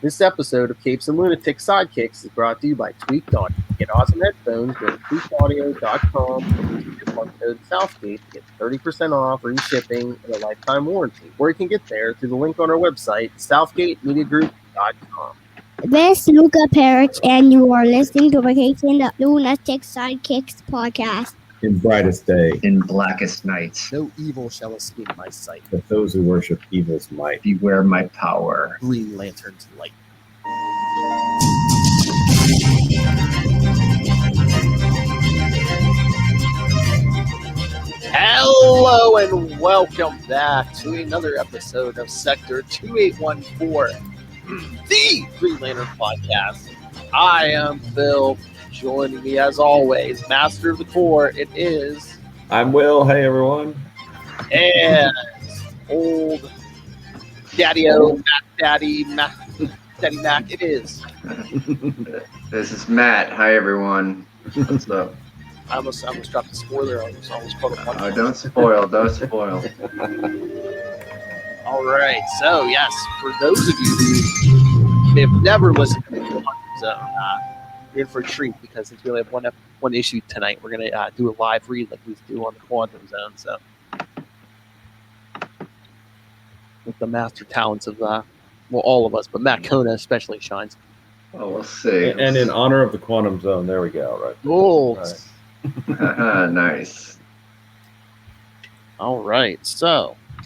This episode of Capes and Lunatics Sidekicks is brought to you by Tweaked Audio. Get awesome headphones, go to tweakedaudio.com, code Southgate to get 30% off, free shipping, and a lifetime warranty. Or you can get there through the link on our website, southgatemediagroup.com. This is Luca Parrish, and you are listening to Vacation the Lunatics Sidekicks Podcast. In brightest day, in blackest night, No evil shall escape my sight. but those who worship evil's might. beware my power. Green Lantern's light. Hello and welcome back to another episode of Sector 2814, the Green Lantern Podcast. I am Phil. Joining me as always, Master of the Core, it is, I'm Will. Hey, everyone. and old Daddy-O, Daddy Mac, it is. This is Matt. Hi, everyone. What's up? I almost dropped a spoiler on this. I almost called it one. Oh, don't spoil. Don't spoil. All right. So, yes, for those of you who may have never listened to the Quantum Zone, you're in for a treat because since we only have one issue tonight, we're going to do a live read like we do on the Quantum Zone. So, with the master talents of, all of us, but Matt Kona especially shines. Oh, we'll see. And in honor of the Quantum Zone, there we go. Right. Oh, Right. Nice. All right. So, I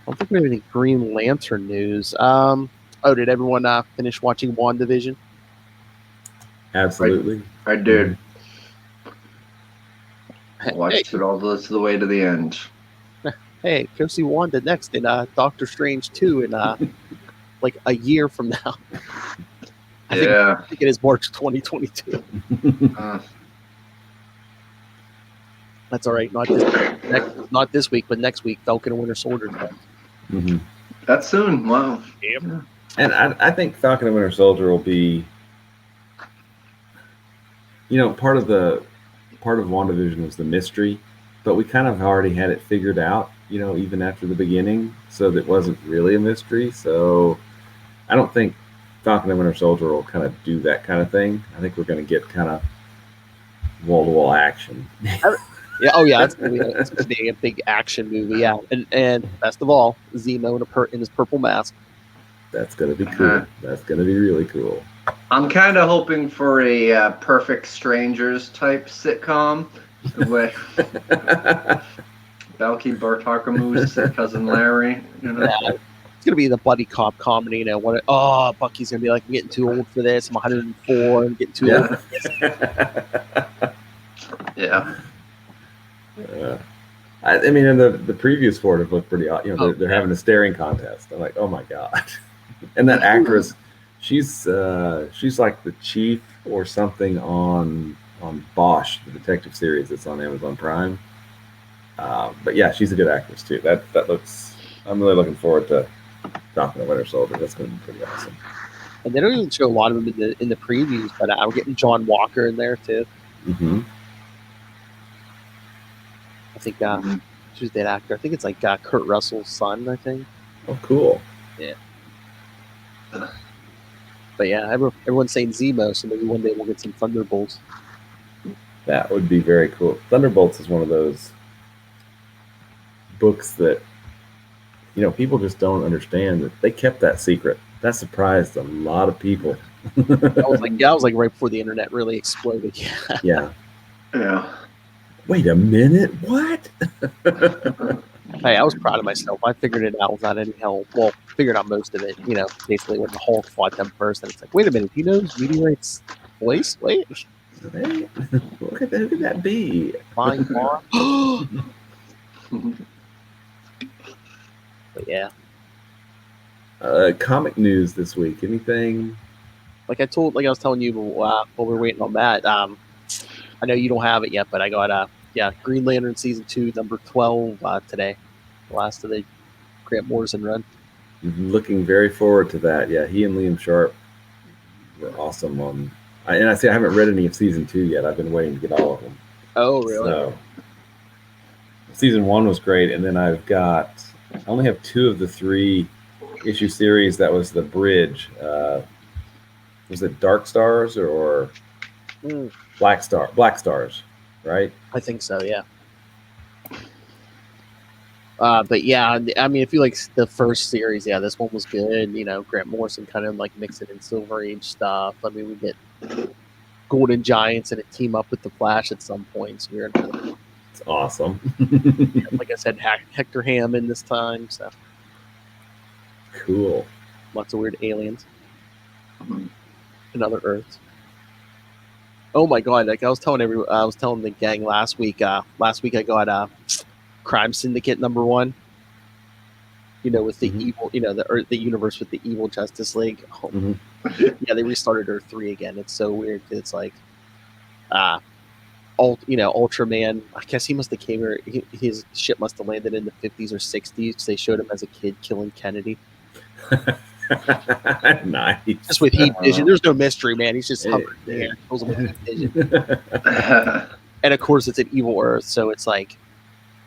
don't think we have any Green Lantern news. Did everyone finish watching WandaVision? Absolutely. I did. Watched it all the way to the end. Hey, go see Wanda next in Doctor Strange 2 in like a year from now. I think it is March 2022. That's all right. Not this week, but next week, Falcon and Winter Soldier. Mm-hmm. That's soon. Wow. Yep. And I think Falcon and Winter Soldier will be, part of WandaVision was the mystery, but we kind of already had it figured out, even after the beginning, so that wasn't really a mystery. So I don't think Falcon and Winter Soldier will kind of do that kind of thing. I think we're going to get kind of wall-to-wall action. Yeah. Oh, yeah. It's going to be a big action movie. Yeah. And best of all, Zemo in his purple mask. That's going to be cool. That's going to be really cool. I'm kind of hoping for a Perfect Strangers type sitcom with Balky Bartakamu's cousin Larry. Yeah. It's going to be the buddy cop comedy. Bucky's going to be like, I'm getting too old for this. I'm 104. I'm getting too old for this. Yeah. I mean, in the previews for it looked pretty odd. They're having a staring contest. I'm like, oh my god! And that actress, she's like the chief or something on Bosch, the detective series that's on Amazon Prime. But yeah, she's a good actress too. That looks. I'm really looking forward to Falcon and Winter Soldier. That's going to be pretty awesome. And they don't even show a lot of them in the previews, but we're getting John Walker in there too. Mm-hmm. I think who's that actor? I think it's like Kurt Russell's son, I think. Oh, cool. Yeah. But yeah, everyone's saying Zemo, so maybe one day we'll get some Thunderbolts. That would be very cool. Thunderbolts is one of those books that, people just don't understand that they kept that secret. That surprised a lot of people. I was like right before the internet really exploded. Yeah. Yeah. Wait a minute, what? Hey, I was proud of myself. I figured it out without any help. Well, figured out most of it, basically when the Hulk fought them first. And it's like, wait a minute, he knows meteorites voice? Wait. Hey, who could that be? Fine, But yeah. Comic news this week. Anything? Like I was telling you while we were waiting on Matt, I know you don't have it yet, but I got Green Lantern Season 2, number 12 today. The last of the Grant Morrison run. Looking very forward to that. Yeah, he and Liam Sharp were awesome on. I haven't read any of Season 2 yet. I've been waiting to get all of them. Oh, really? So, Season 1 was great, and then I only have 2 of the 3 issue series that was the bridge. Was it Dark Stars or Black Stars, right? I think so, yeah. But yeah, I mean, if you like the first series, yeah, this one was good. You know, Grant Morrison kind of like mixing in Silver Age stuff. I mean, we get Golden Giants and a team up with the Flash at some points. Weird. It's awesome. Like I said, Hector Hammond this time. So Cool. lots of weird aliens and other Earths. Oh my god! Like I was telling the gang last week. Last week I got Crime Syndicate #1. You know, with the evil, you know, the universe with the evil Justice League. Oh. Yeah, they restarted Earth 3 again. It's so weird. It's like, Ultraman. I guess he must have came here. His ship must have landed in the 50s or 60s because they showed him as a kid killing Kennedy. Nice. Just with heat vision. There's no mystery, man. He's just hovering in the air. Kills him with heat vision. And of course, it's an evil Earth, so it's like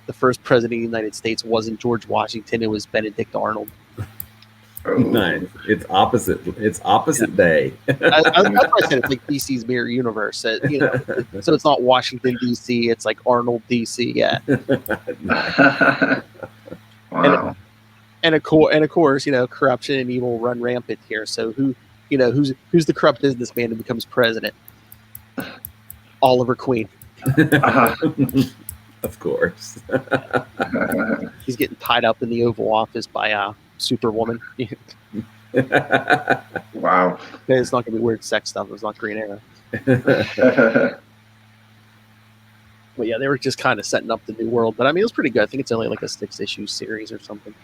the first president of the United States wasn't George Washington; it was Benedict Arnold. Nice. It's opposite. It's opposite day. That's why I said it's like DC's mirror universe. So it's not Washington D.C. It's like Arnold D.C. Yeah. Wow. And of course, you know, corruption and evil run rampant here. So who's the corrupt businessman who becomes president? Oliver Queen. Of course. He's getting tied up in the Oval Office by Superwoman. Wow. It's not gonna be weird sex stuff. It's not Green Arrow. But yeah, they were just kind of setting up the new world. But I mean, it was pretty good. I think it's only like a 6-issue series or something.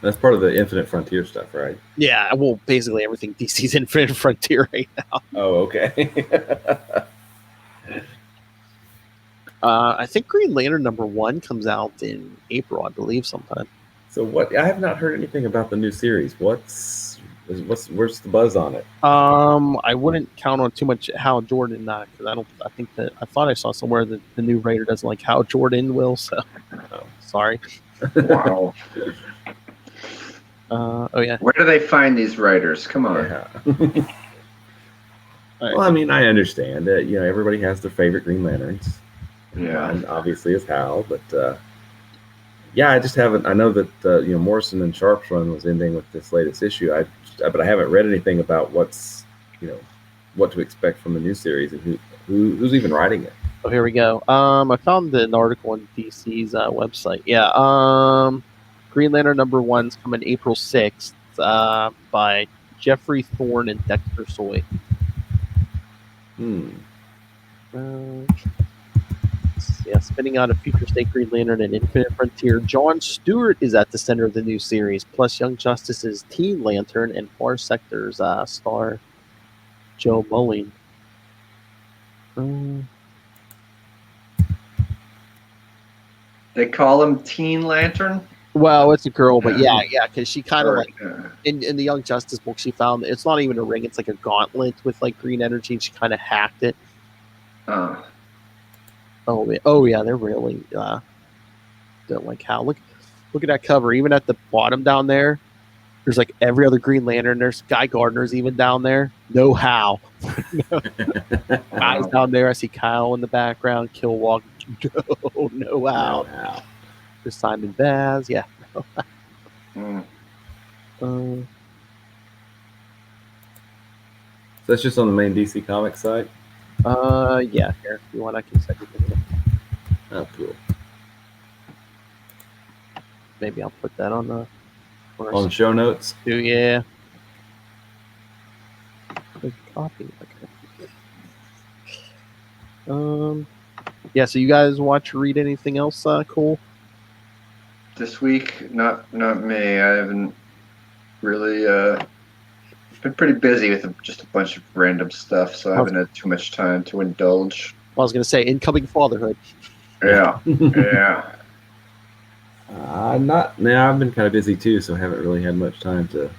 That's part of the Infinite Frontier stuff, right? Yeah, well, basically everything DC's Infinite Frontier right now. Oh, okay. I think Green Lantern #1 comes out in April, I believe, sometime. So what? I have not heard anything about the new series. Where's the buzz on it? I wouldn't count on too much Hal Jordan because I thought I saw somewhere that the new writer doesn't like Hal Jordan will. So sorry. Wow. Oh yeah. Where do they find these writers? Come on. Yeah. Well, I mean, I understand that everybody has their favorite Green Lanterns. Yeah. And obviously it's Hal, but yeah, I just haven't. I know that Morrison and Sharp's run was ending with this latest issue. But I haven't read anything about what to expect from the new series and who's even writing it. Oh, here we go. I found an article on DC's website. Yeah. Green Lantern #1's coming April 6th by Jeffrey Thorne and Dexter Soy. Spinning out a future state Green Lantern and Infinite Frontier, John Stewart is at the center of the new series, plus Young Justice's Teen Lantern and Far Sector's star Joe Mulling. They call him Teen Lantern? Well, it's a girl, but yeah, because she kind of in the Young Justice book, she found it's not even a ring; it's like a gauntlet with like green energy, and she kind of hacked it. Oh yeah, they're really don't like Hal. Look at that cover. Even at the bottom down there, there's like every other Green Lantern. There's Guy Gardner's even down there. No Hal. Guy's down there. I see Kyle in the background. Killwalk. No Hal. No. There's Simon Baz. Yeah. So that's just on the main DC Comics site? Yeah. Here, if you want, I can send you the link. Oh, cool. Maybe I'll put that on the show notes. Yeah. Copy. Okay. Yeah. So you guys watch or read anything else cool? This week, not me. I haven't really. Been pretty busy with just a bunch of random stuff, so I haven't had too much time to indulge. I was going to say incoming fatherhood. Yeah, yeah. I've been kind of busy too, so I haven't really had much time to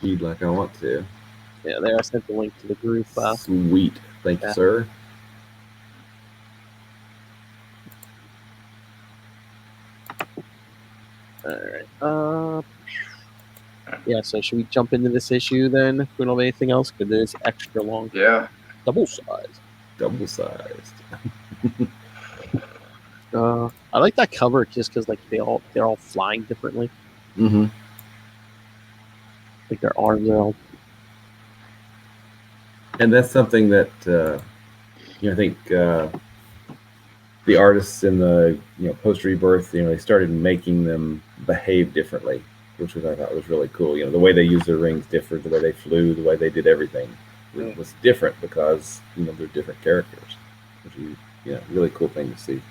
read like I want to. Yeah, there I sent the link to the group. Sweet, thank you, sir. All right. Yeah, so should we jump into this issue then? If we don't have anything else, because it is extra long. Yeah. Double size. Double sized. I like that cover just because like they're all flying differently. Mm-hmm. Like their arms are all. And that's something that I think the artists in the post Rebirth, they started making them behave differently, which I thought was really cool. The way they used their rings differed, the way they flew, the way they did everything was different because they're different characters, which is really cool thing to see.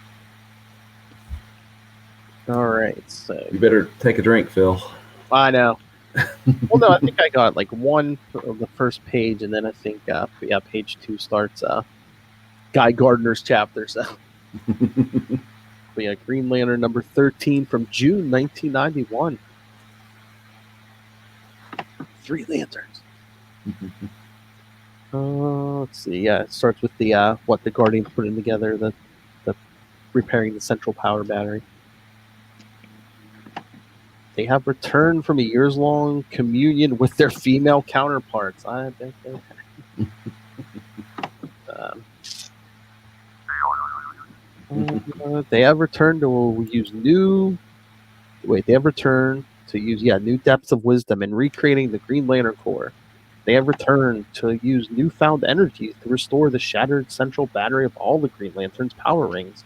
All right, so you better take a drink, Phil. I know. Well, no, I think I got like one of the first page, and then I think page 2 starts Guy Gardner's chapter. So we got Green Lantern number 13 from June 1991. 3 lanterns. Let's see. Yeah, it starts with the what the Guardians putting together, the repairing the central power battery. They have returned from a years-long communion with their female counterparts. I bet they have. They have returned to use new. Wait, they have returned to use new depths of wisdom in recreating the Green Lantern Corps. They have returned to use newfound energies to restore the shattered central battery of all the Green Lantern's power rings.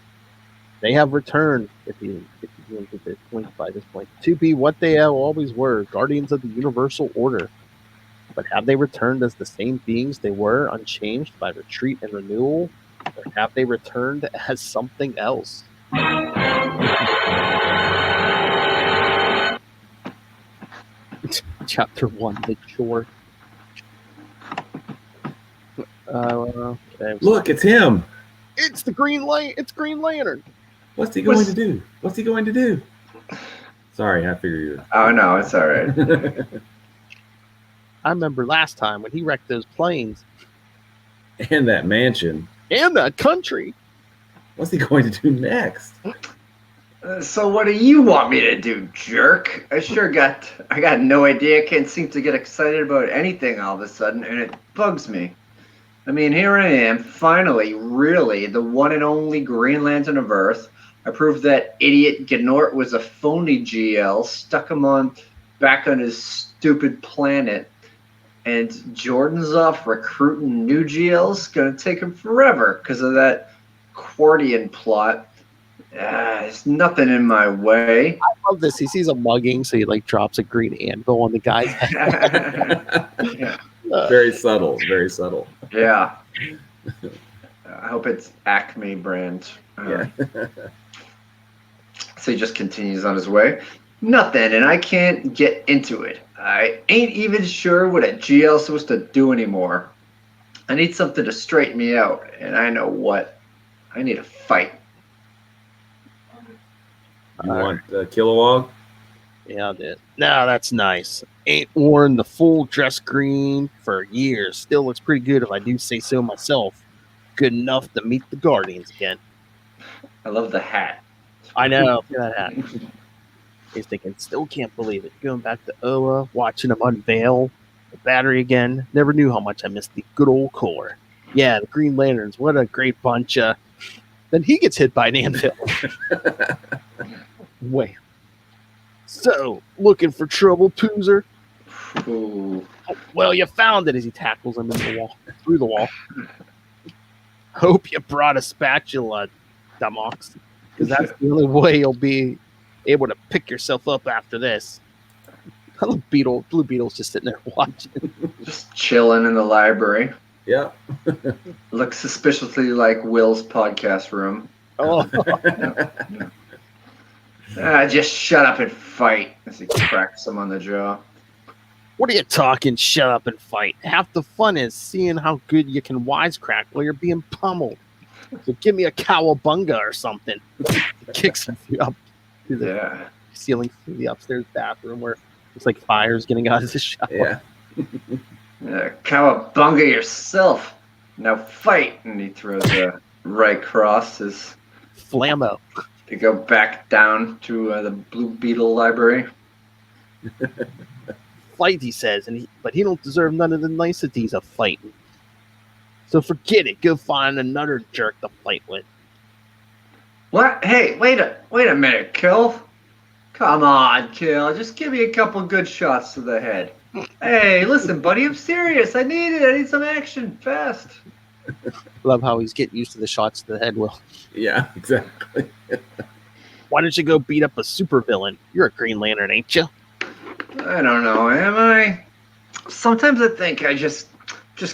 They have returned, if you look at this point by this point, to be what they always were, guardians of the universal order. But have they returned as the same beings they were, unchanged by retreat and renewal? Or have they returned as something else? Chapter 1, The Chore. Okay. Look, it's him. It's Green Lantern. What's he going to do? What's he going to do? Sorry, I figure you're. Oh no, it's all right. I remember last time when he wrecked those planes And that mansion. and that country. What's he going to do next? So what do you want me to do, jerk? I got no idea. I can't seem to get excited about anything all of a sudden, and it bugs me. I mean, here I am, finally, really, the one and only Green Lantern of Earth. I proved that idiot Gnort was a phony GL, stuck him back on his stupid planet, and Jordan's off recruiting new GLs. Gonna take him forever because of that Quartian plot. There's nothing in my way. I love this. He sees a mugging, so he drops a green anvil on the guy's head. Yeah. Very subtle. Very subtle. Yeah. I hope it's Acme brand. Yeah. So he just continues on his way. Nothing, and I can't get into it. I ain't even sure what a GL's supposed to do anymore. I need something to straighten me out, and I know what. I need a fight. You want Kilowog? Yeah, I did. No, that's nice. Ain't worn the full dress green for years. Still looks pretty good if I do say so myself. Good enough to meet the Guardians again. I love the hat. I know. Look at that hat. He's thinking, still can't believe it. Going back to Oa, watching him unveil the battery again. Never knew how much I missed the good old Corps. Yeah, the Green Lanterns. What a great bunch. Then he gets hit by an anvil. Wait. So, looking for trouble, Poozer? Ooh. Well, you found it as he tackles him in the wall, through the wall. Hope you brought a spatula, Damox, because that's the only way you'll be able to pick yourself up after this. Blue Beetle's just sitting there watching. Just chilling in the library. Yeah. Looks suspiciously like Will's podcast room. Oh, Just shut up and fight as he cracks him on the jaw. what are you talking? Shut up and fight. Half the fun is seeing how good you can wisecrack while you're being pummeled. So give me a cowabunga or something. Kicks him up to the ceiling through the upstairs bathroom where it's like fire's getting out of the shower. Yeah. Cowabunga yourself. Now fight. And he throws a right cross his Flammo. to go back down to the Blue Beetle library. fight, he says, but he don't deserve none of the niceties of fighting. So forget it. Go find another jerk to fight with. What? Hey, wait a minute, Kill. Come on, Kill. Just give me a couple good shots to the head. Hey, listen, buddy, I'm serious. I need it. I need some action fast. Love how he's getting used to the shots to the head, Will. Yeah, exactly. Why don't you go beat up a supervillain? You're a Green Lantern, ain't you? I don't know, am I? Sometimes I think I just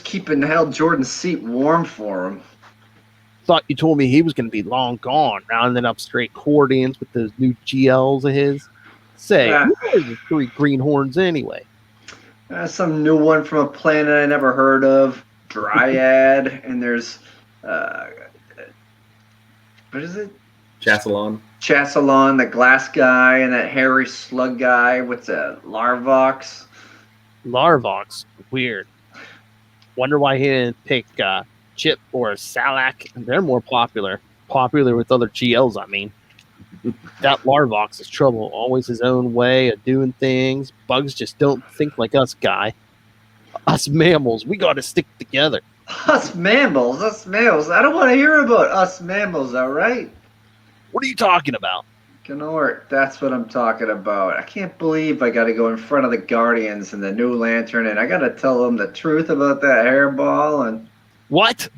keeping Hal Jordan's seat warm for him. Thought you told me he was going to be long gone, rounding up straight Cordians with those new GLs of his. Say, who are the three greenhorns anyway? Some new one from a planet I never heard of, Dryad, and there's, what is it? Chassalon, the glass guy, and that hairy slug guy. What's that? Larvox? Larvox? Weird. Wonder why he didn't pick Chip or Salak. They're more popular. Popular with other GLs, I mean. That Larvox is trouble. Always his own way of doing things. Bugs just don't think like us, guy. Us mammals, we got to stick together. Us mammals? I don't want to hear about us mammals, all right? What are you talking about? Gnort, that's what I'm talking about. I can't believe I got to go in front of the Guardians and the New Lantern, and I got to tell them the truth about that hairball. And what?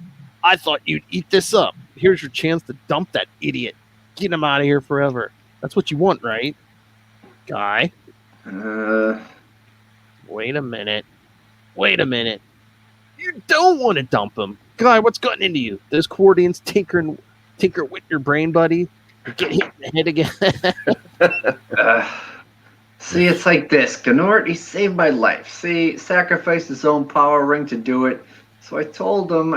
I thought you'd eat this up. Here's your chance to dump that idiot. Get him out of here forever. That's what you want, right? Guy? Wait a minute. You don't want to dump him. Guy, what's gotten into you? Those Cordians tinker with your brain, buddy? Get hit in the head again. See, it's like this. Gnort, he saved my life. See, sacrificed his own power ring to do it. So I told him,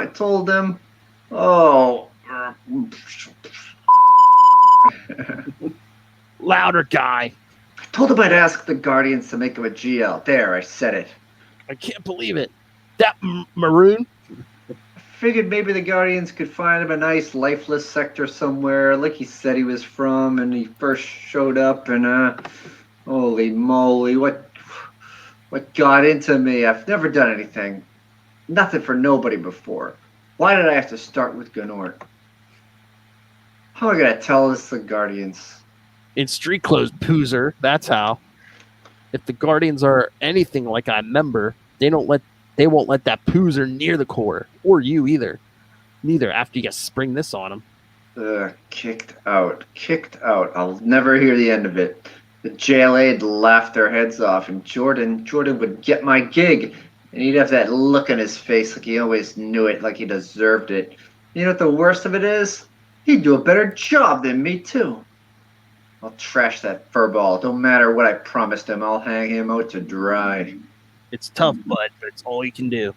Louder, guy. I told him I'd ask the Guardians to make him a GL. There, I said it. I can't believe it. That maroon? I figured maybe the Guardians could find him a nice lifeless sector somewhere, like he said he was from, and he first showed up, and holy moly, what got into me? I've never done anything. Nothing for nobody before. Why did I have to start with Gnort? How am I gonna tell this to the Guardians? In street clothes, poozer. That's how. If the Guardians are anything like I remember, they won't let that poozer near the core, or you either. Neither after you spring this on him. Kicked out. I'll never hear the end of it. The JLA'd laugh their heads off, and Jordan would get my gig, and he'd have that look on his face like he always knew it, like he deserved it. You know what the worst of it is? He'd do a better job than me, too. I'll trash that furball. Don't matter what I promised him. I'll hang him out to dry. It's tough, bud, but it's all you can do.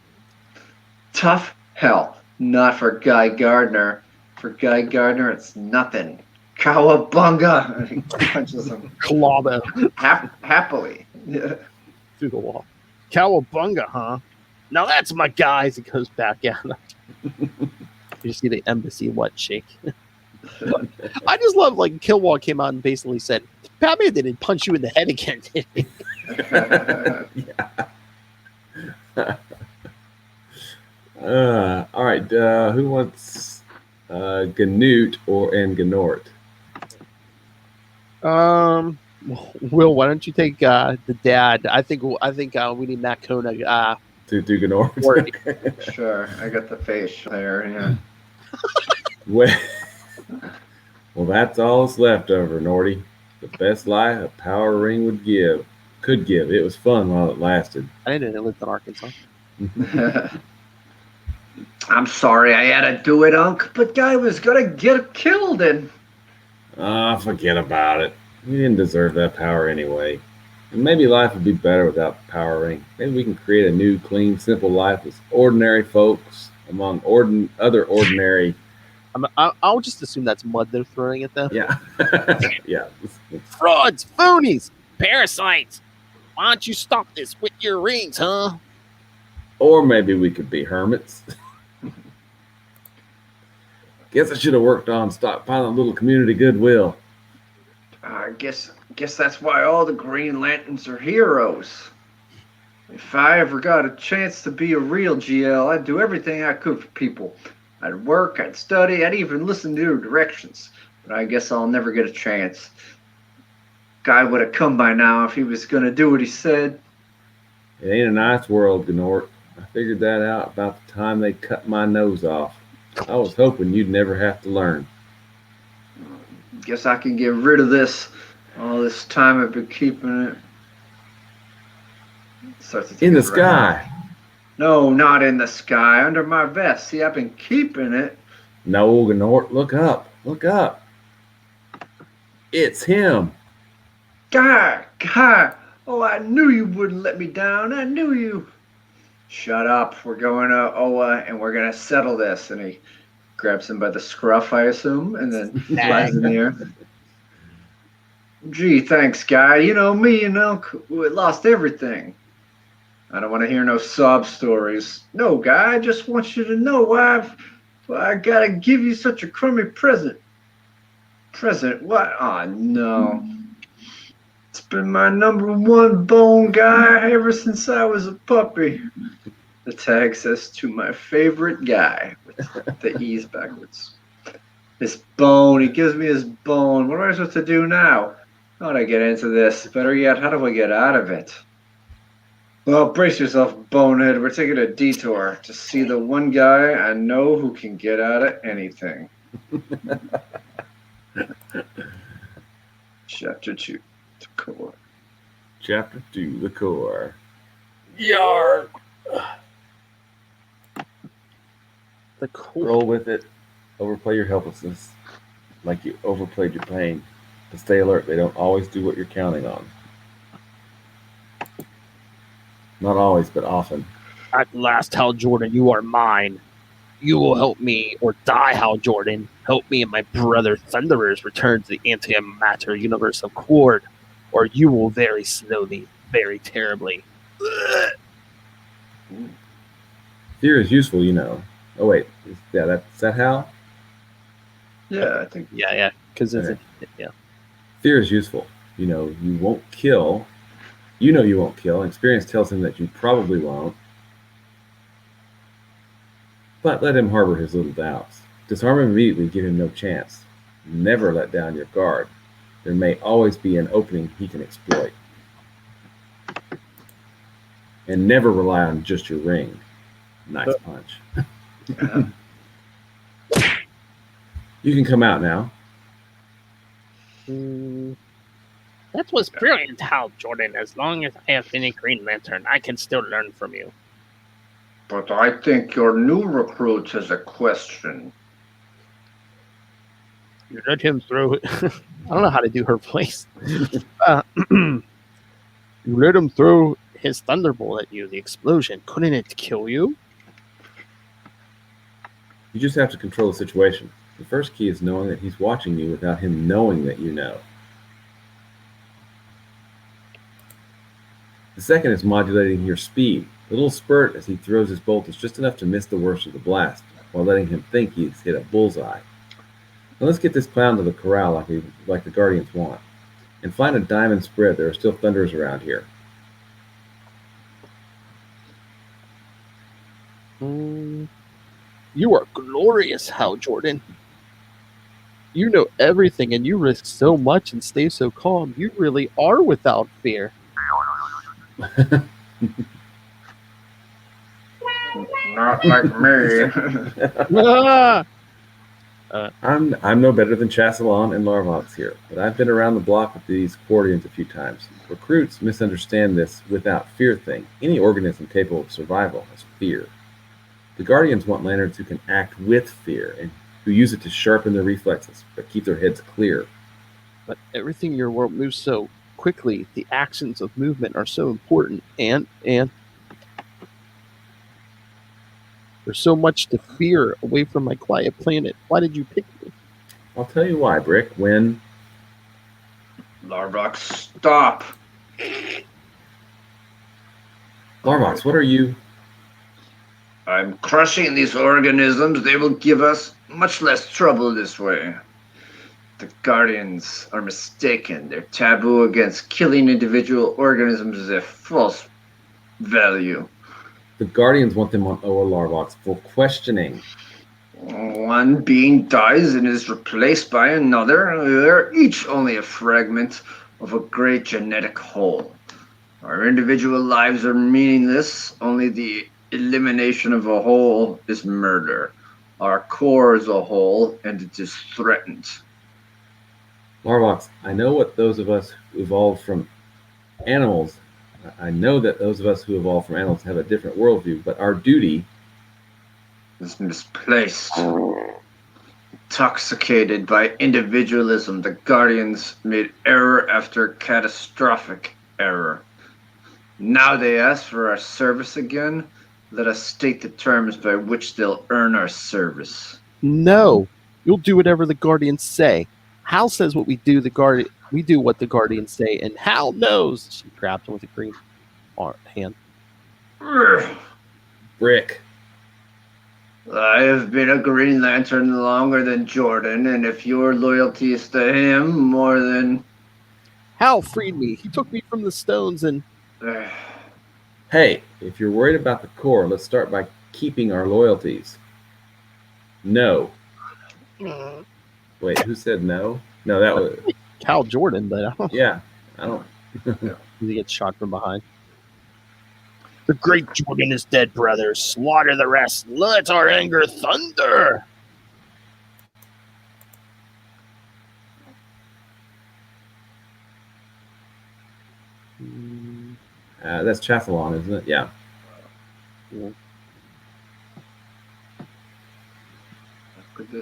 Tough? Hell, not for Guy Gardner. For Guy Gardner, it's nothing. Cowabunga! He punches him. Clawbo. Happily. Yeah. Through the wall. Cowabunga, huh? Now that's my guy as he goes back at him. You see the embassy shake. I just love Killwall came out and basically said, Batman didn't punch you in the head again, did he? Yeah. All right. Who wants Ganute and Gnort? Will, why don't you take the dad? I think we need Matt Kona to do Gnort. Sure, I got the face there. Yeah. Well, that's all that's left over, Norty. The best life a power ring could give. It was fun while it lasted. I didn't know they lived in Arkansas. I'm sorry I had to do it, Unc, but Guy was gonna get killed and... forget about it. We didn't deserve that power anyway. And maybe life would be better without the power ring. Maybe we can create a new, clean, simple life with ordinary folks among other ordinary... I'll just assume that's mud they're throwing at them. Yeah. Yeah. Frauds, phonies, parasites. Why don't you stop this with your rings, huh? Or maybe we could be hermits. Guess I should have worked on stockpiling a little community goodwill. I guess that's why all the Green Lanterns are heroes. If I ever got a chance to be a real GL, I'd do everything I could for people. I'd work, I'd study, I'd even listen to their directions. But I guess I'll never get a chance. Guy would have come by now if he was going to do what he said. It ain't a nice world, Gnort. I figured that out about the time they cut my nose off. I was hoping you'd never have to learn. Guess I can get rid of this. All this time I've been keeping it. In the sky. No, not in the sky. Under my vest. See, I've been keeping it. No, Gnort, look up. Look up. It's him. Guy. Oh, I knew you wouldn't let me down. I knew you. Shut up. We're going to Oa and we're going to settle this. And he grabs him by the scruff, I assume, and then flies in the air. Gee, thanks, Guy. You know, me and Uncle lost everything. I don't want to hear no sob stories. No, Guy, I just want you to know why I gotta give you such a crummy present. Present? What? Oh, no. It's been my #1 bone, Guy, ever since I was a puppy. The tag says to my favorite guy with the E's backwards. This bone, he gives me his bone. What am I supposed to do now? How do I get into this? Better yet, how do I get out of it? Well, brace yourself, bonehead. We're taking a detour to see the one guy I know who can get out of anything. Chapter 2, the core. Chapter 2, the core. Yarr! The core. Roll with it. Overplay your helplessness like you overplayed your pain. But stay alert. They don't always do what you're counting on. Not always, but often. At last, Hal Jordan, you are mine. You will help me or die, Hal Jordan. Help me and my brother Thunderers return to the antimatter universe of Quord, or you will very slowly, very terribly. Fear is useful, you know. Oh, wait. Is that Hal? Yeah, I think. Yeah, because Okay. yeah. Fear is useful. You know, you won't kill. You know you won't kill. Experience tells him that you probably won't. But let him harbor his little doubts. Disarm him immediately, give him no chance. Never let down your guard. There may always be an opening he can exploit. And never rely on just your ring. Nice punch. You can come out now. That was brilliant, Hal Jordan. As long as I have any Green Lantern, I can still learn from you. But I think your new recruit has a question. You let him through. I don't know how to do her voice. You let him throw his thunderbolt at you. The explosion, couldn't it kill you? You just have to control the situation. The first key is knowing that he's watching you without him knowing that you know. The second is modulating your speed. The little spurt as he throws his bolt is just enough to miss the worst of the blast, while letting him think he's hit a bullseye. Now let's get this clown to the corral like the Guardians want. And find a diamond spread. There are still thunderers around here. You are glorious, Hal Jordan. You know everything and you risk so much and stay so calm. You really are without fear. Not like me. I'm no better than Chasselon and Larvox here, but I've been around the block with these Quordians a few times. Recruits misunderstand this without fear thing. Any organism capable of survival has fear. The Guardians want lanterns who can act with fear and who use it to sharpen their reflexes, but keep their heads clear. But everything in your world moves so quickly. The actions of movement are so important, and there's so much to fear away from my quiet planet. Why did you pick me? I'll tell you why, Brick. When Larvox, stop. Larvox, what are you? I'm crushing these organisms. They will give us much less trouble this way. The Guardians are mistaken. Their taboo against killing individual organisms is a false value? The Guardians want them on OR Larvox for questioning. One being dies and is replaced by another. They're each only a fragment of a great genetic whole. Our individual lives are meaningless. Only the elimination of a whole is murder. Our core is a whole, and it is threatened. Larvox, I know what those of us who evolved from animals, I know that those of us who evolved from animals have a different worldview, but our duty Is misplaced. Intoxicated by individualism, the Guardians made error after catastrophic error. Now they ask for our service again. Let us state the terms by which they'll earn our service. No, you'll do whatever the Guardians say. Hal says what we do. We do what the Guardians say, and Hal knows. She grabbed him with a green hand. Brick. I have been a Green Lantern longer than Jordan, and if your loyalty is to him more than... Hal freed me. He took me from the stones and... Hey, if you're worried about the core, let's start by keeping our loyalties. No. Wait, who said no? No, that was... Cal Jordan, but I don't... Yeah, I don't... He gets shot from behind. The great Jordan is dead, brothers. Slaughter the rest. Let our anger thunder. That's Chathalon, isn't it? Yeah.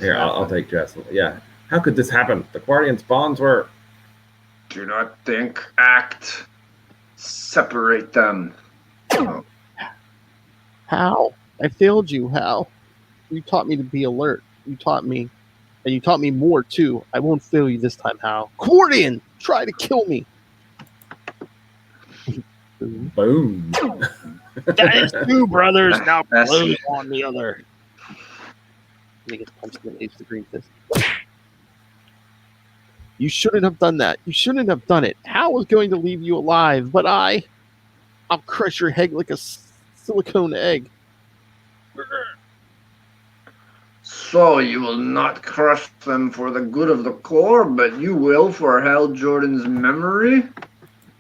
Here, I'll take Chathalon. Yeah. How could this happen? The Guardians' bonds were... Do not think, act. Separate them. Oh. Hal, I failed you, Hal. You taught me to be alert. You taught me, and you taught me more, too. I won't fail you this time, Hal. Guardian, try to kill me. Boom. That is two brothers. Now close on the other. He gets punched in the face with the green fist. You shouldn't have done that. You shouldn't have done it. Hal was going to leave you alive, but I'll crush your head like a silicone egg. So you will not crush them for the good of the core, but you will for Hal Jordan's memory?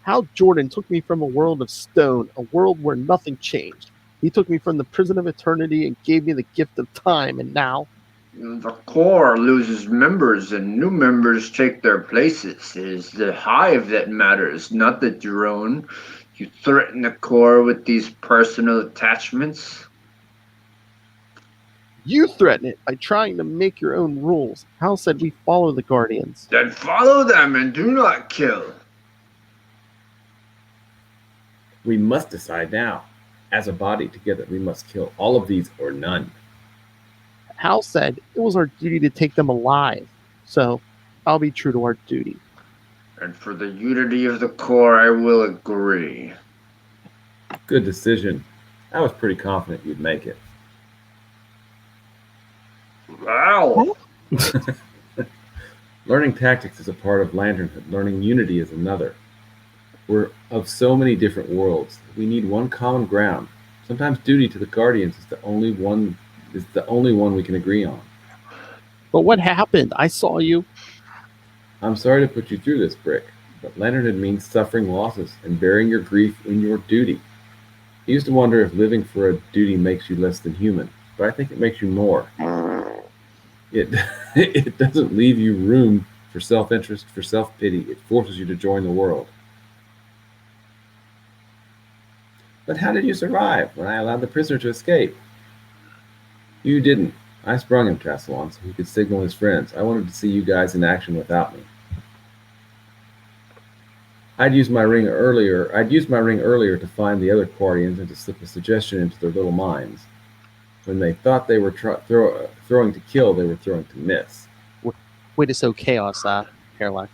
Hal Jordan took me from a world of stone, a world where nothing changed. He took me from the prison of eternity and gave me the gift of time, and now... The core loses members and new members take their places. It is the hive that matters, not the drone. You threaten the core with these personal attachments. You threaten it by trying to make your own rules. Hal said we follow the Guardians. Then follow them and do not kill. We must decide now. As a body together, we must kill all of these or none. Hal said it was our duty to take them alive. So I'll be true to our duty. And for the unity of the core, I will agree. Good decision. I was pretty confident you'd make it. Wow. Learning tactics is a part of lanternhood. Learning unity is another. We're of so many different worlds. We need one common ground. Sometimes duty to the Guardians is the only one we can agree on. But what happened? I saw you. I'm sorry to put you through this, Brick, but lanternhood means suffering losses and bearing your grief in your duty. I used to wonder if living for a duty makes you less than human, but I think it makes you more. It doesn't leave you room for self-interest, for self-pity. It forces you to join the world. But how did you survive when I allowed the prisoner to escape? You didn't. I sprung him, Chathalon, so he could signal his friends. I wanted to see you guys in action without me. I'd used my ring earlier to find the other Guardians and to slip a suggestion into their little minds. When they thought they were throwing to kill, they were throwing to miss. Way to sow chaos, Caroline.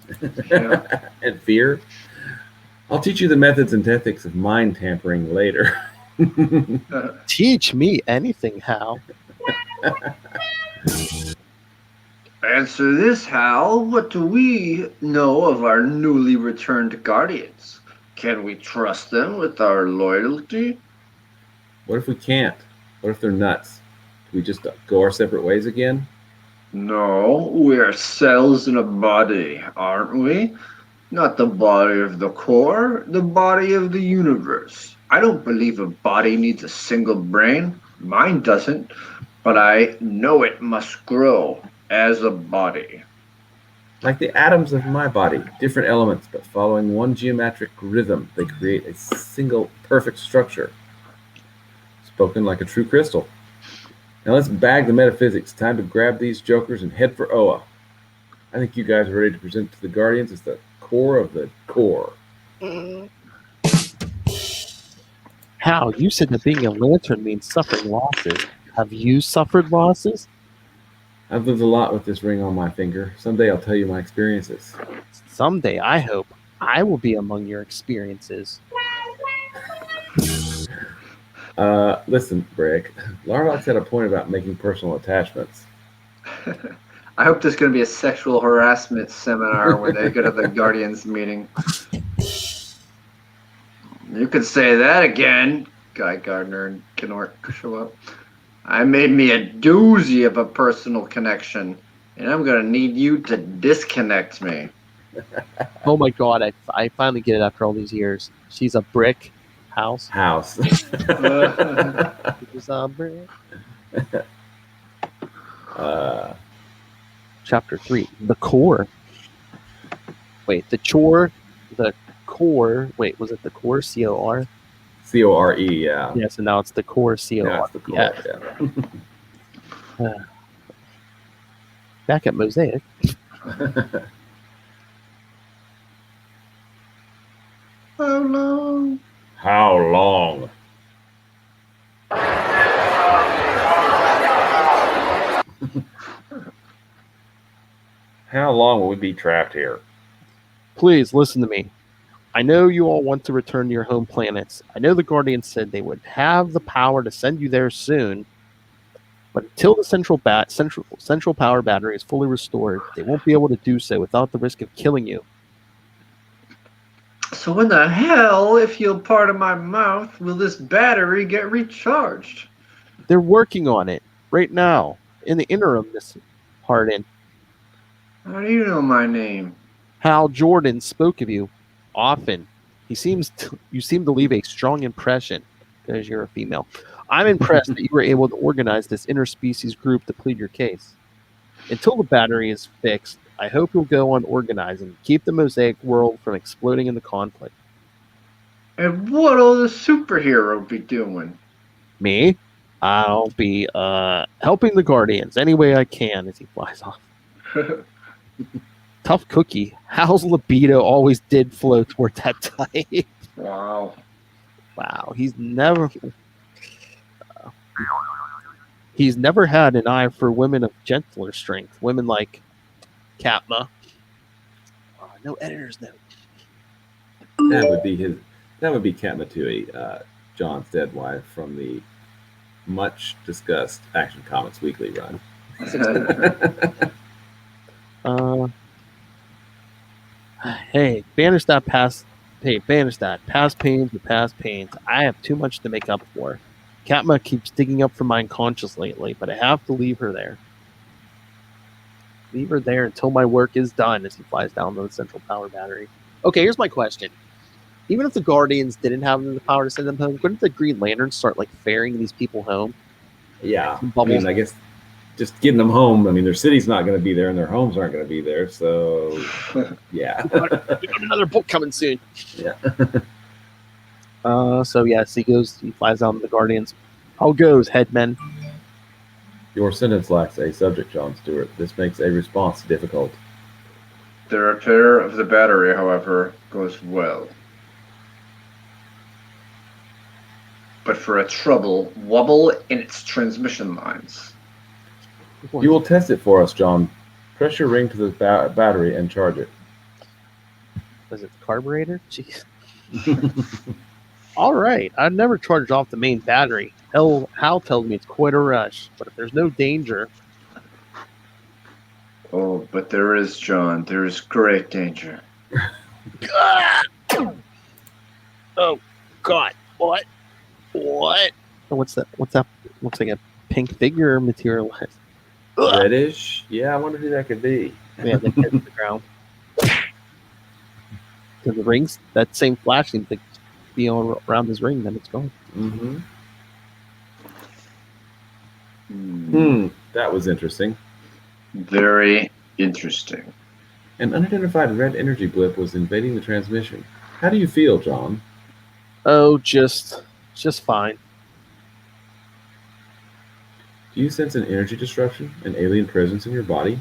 And fear? I'll teach you the methods and ethics of mind tampering later. Teach me anything, Hal. Answer this, Hal. What do we know of our newly returned Guardians? Can we trust them with our loyalty? What if we can't? What if they're nuts? Do we just go our separate ways again? No, we are cells in a body, aren't we? Not the body of the core, the body of the universe. I don't believe a body needs a single brain. Mine doesn't, but I know it must grow as a body. Like the atoms of my body, different elements, but following one geometric rhythm, they create a single perfect structure. Spoken like a true crystal. Now let's bag the metaphysics. Time to grab these jokers and head for Oa. I think you guys are ready to present to the Guardians as the core of the core. Hal, you said that being a lantern means suffering losses. Have you suffered losses? I've lived a lot with this ring on my finger. Someday I'll tell you my experiences. Someday, I hope, I will be among your experiences. Listen, Brick. Larvox had a point about making personal attachments. I hope there's going to be a sexual harassment seminar when they go to the Guardians meeting. You could say that again. Guy Gardner and Knork show up. I made me a doozy of a personal connection, and I'm going to need you to disconnect me. Oh my god, I finally get it after all these years. She's a brick house. She's a brick. Chapter 3, the core. Wait, the core. Wait, was it the core? C-O-R? C-O-R-E, yeah. Yeah, so now it's the core C-O-R. Yeah, it's the core, yeah. Back at Mosaic. How long? How long? How long will we be trapped here? Please listen to me. I know you all want to return to your home planets. I know the Guardians said they would have the power to send you there soon. But until the central power battery is fully restored, they won't be able to do so without the risk of killing you. So when the hell, if you'll pardon my mouth, will this battery get recharged? They're working on it right now. In the interim, Miss Hardin. How do you know my name? Hal Jordan spoke of you often. You seem to leave a strong impression because you're a female. I'm impressed that you were able to organize this interspecies group to plead your case. Until the battery is fixed, I hope you'll go on organizing, keep the Mosaic world from exploding in the conflict. And what'll the superhero be doing? Me? I'll be helping the Guardians any way I can as he flies off. Tough cookie. Hal's libido always did flow toward that type. Wow. Wow. He's never had an eye for women of gentler strength. Women like Katma. No editor's note. That would be Kat Matui, John's dead wife from the much discussed Action Comics Weekly run. Hey, Bannerstadt, past pains are past pains. I have too much to make up for. Katma keeps digging up for my unconscious lately, but I have to leave her there. Leave her there until my work is done as he flies down to the central power battery. Okay, here's my question. Even if the Guardians didn't have the power to send them home, couldn't the Green Lanterns start ferrying these people home? Yeah. I mean, I guess just getting them home. I mean, their city's not going to be there and their homes aren't going to be there. So, yeah. We got another book coming soon. Yeah. So yes, he flies down to the Guardians. How goes, headmen? Your sentence lacks a subject, John Stewart. This makes a response difficult. The repair of the battery, however, goes well. But for a wobble in its transmission lines. You will test it for us, John. Press your ring to the battery and charge it. Was it the carburetor? Jeez. All right. I've never charged off the main battery. Hal tells me it's quite a rush, but if there's no danger... Oh, but there is, John. There is great danger. Oh, God. What? What? Oh, what's that? What's that? Looks like a pink figure materialized. Ugh. Reddish? Yeah, I wonder who that could be. Yeah, then hits the ground. To the rings, that same flash seems to be all around his ring, then it's gone. That was interesting. Very interesting. An unidentified red energy blip was invading the transmission. How do you feel, John? Oh, just fine. Do you sense an energy disruption, an alien presence in your body?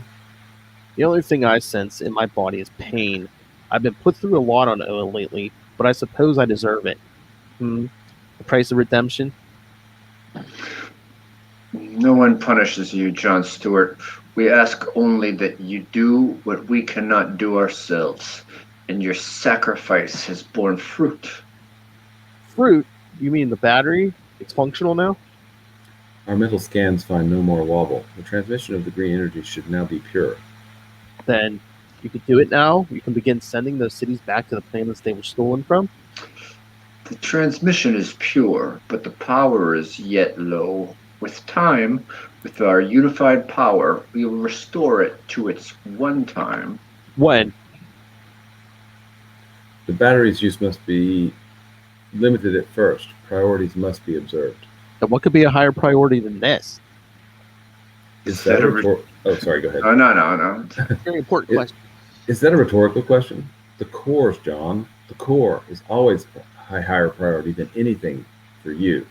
The only thing I sense in my body is pain. I've been put through a lot on oil lately, but I suppose I deserve it. The price of redemption? No one punishes you, John Stewart. We ask only that you do what we cannot do ourselves, and your sacrifice has borne fruit. Fruit? You mean the battery? It's functional now? Our mental scans find no more wobble. The transmission of the green energy should now be pure. Then you could do it now. You can begin sending those cities back to the planets they were stolen from. The transmission is pure, but the power is yet low. With time, with our unified power, we will restore it to its one time. When? The battery's use must be limited at first. Priorities must be observed. And what could be a higher priority than this? Is that Oh, sorry, go ahead. No. Very important question. Is that a rhetorical question? The core's, John. The core is always a higher priority than anything for you.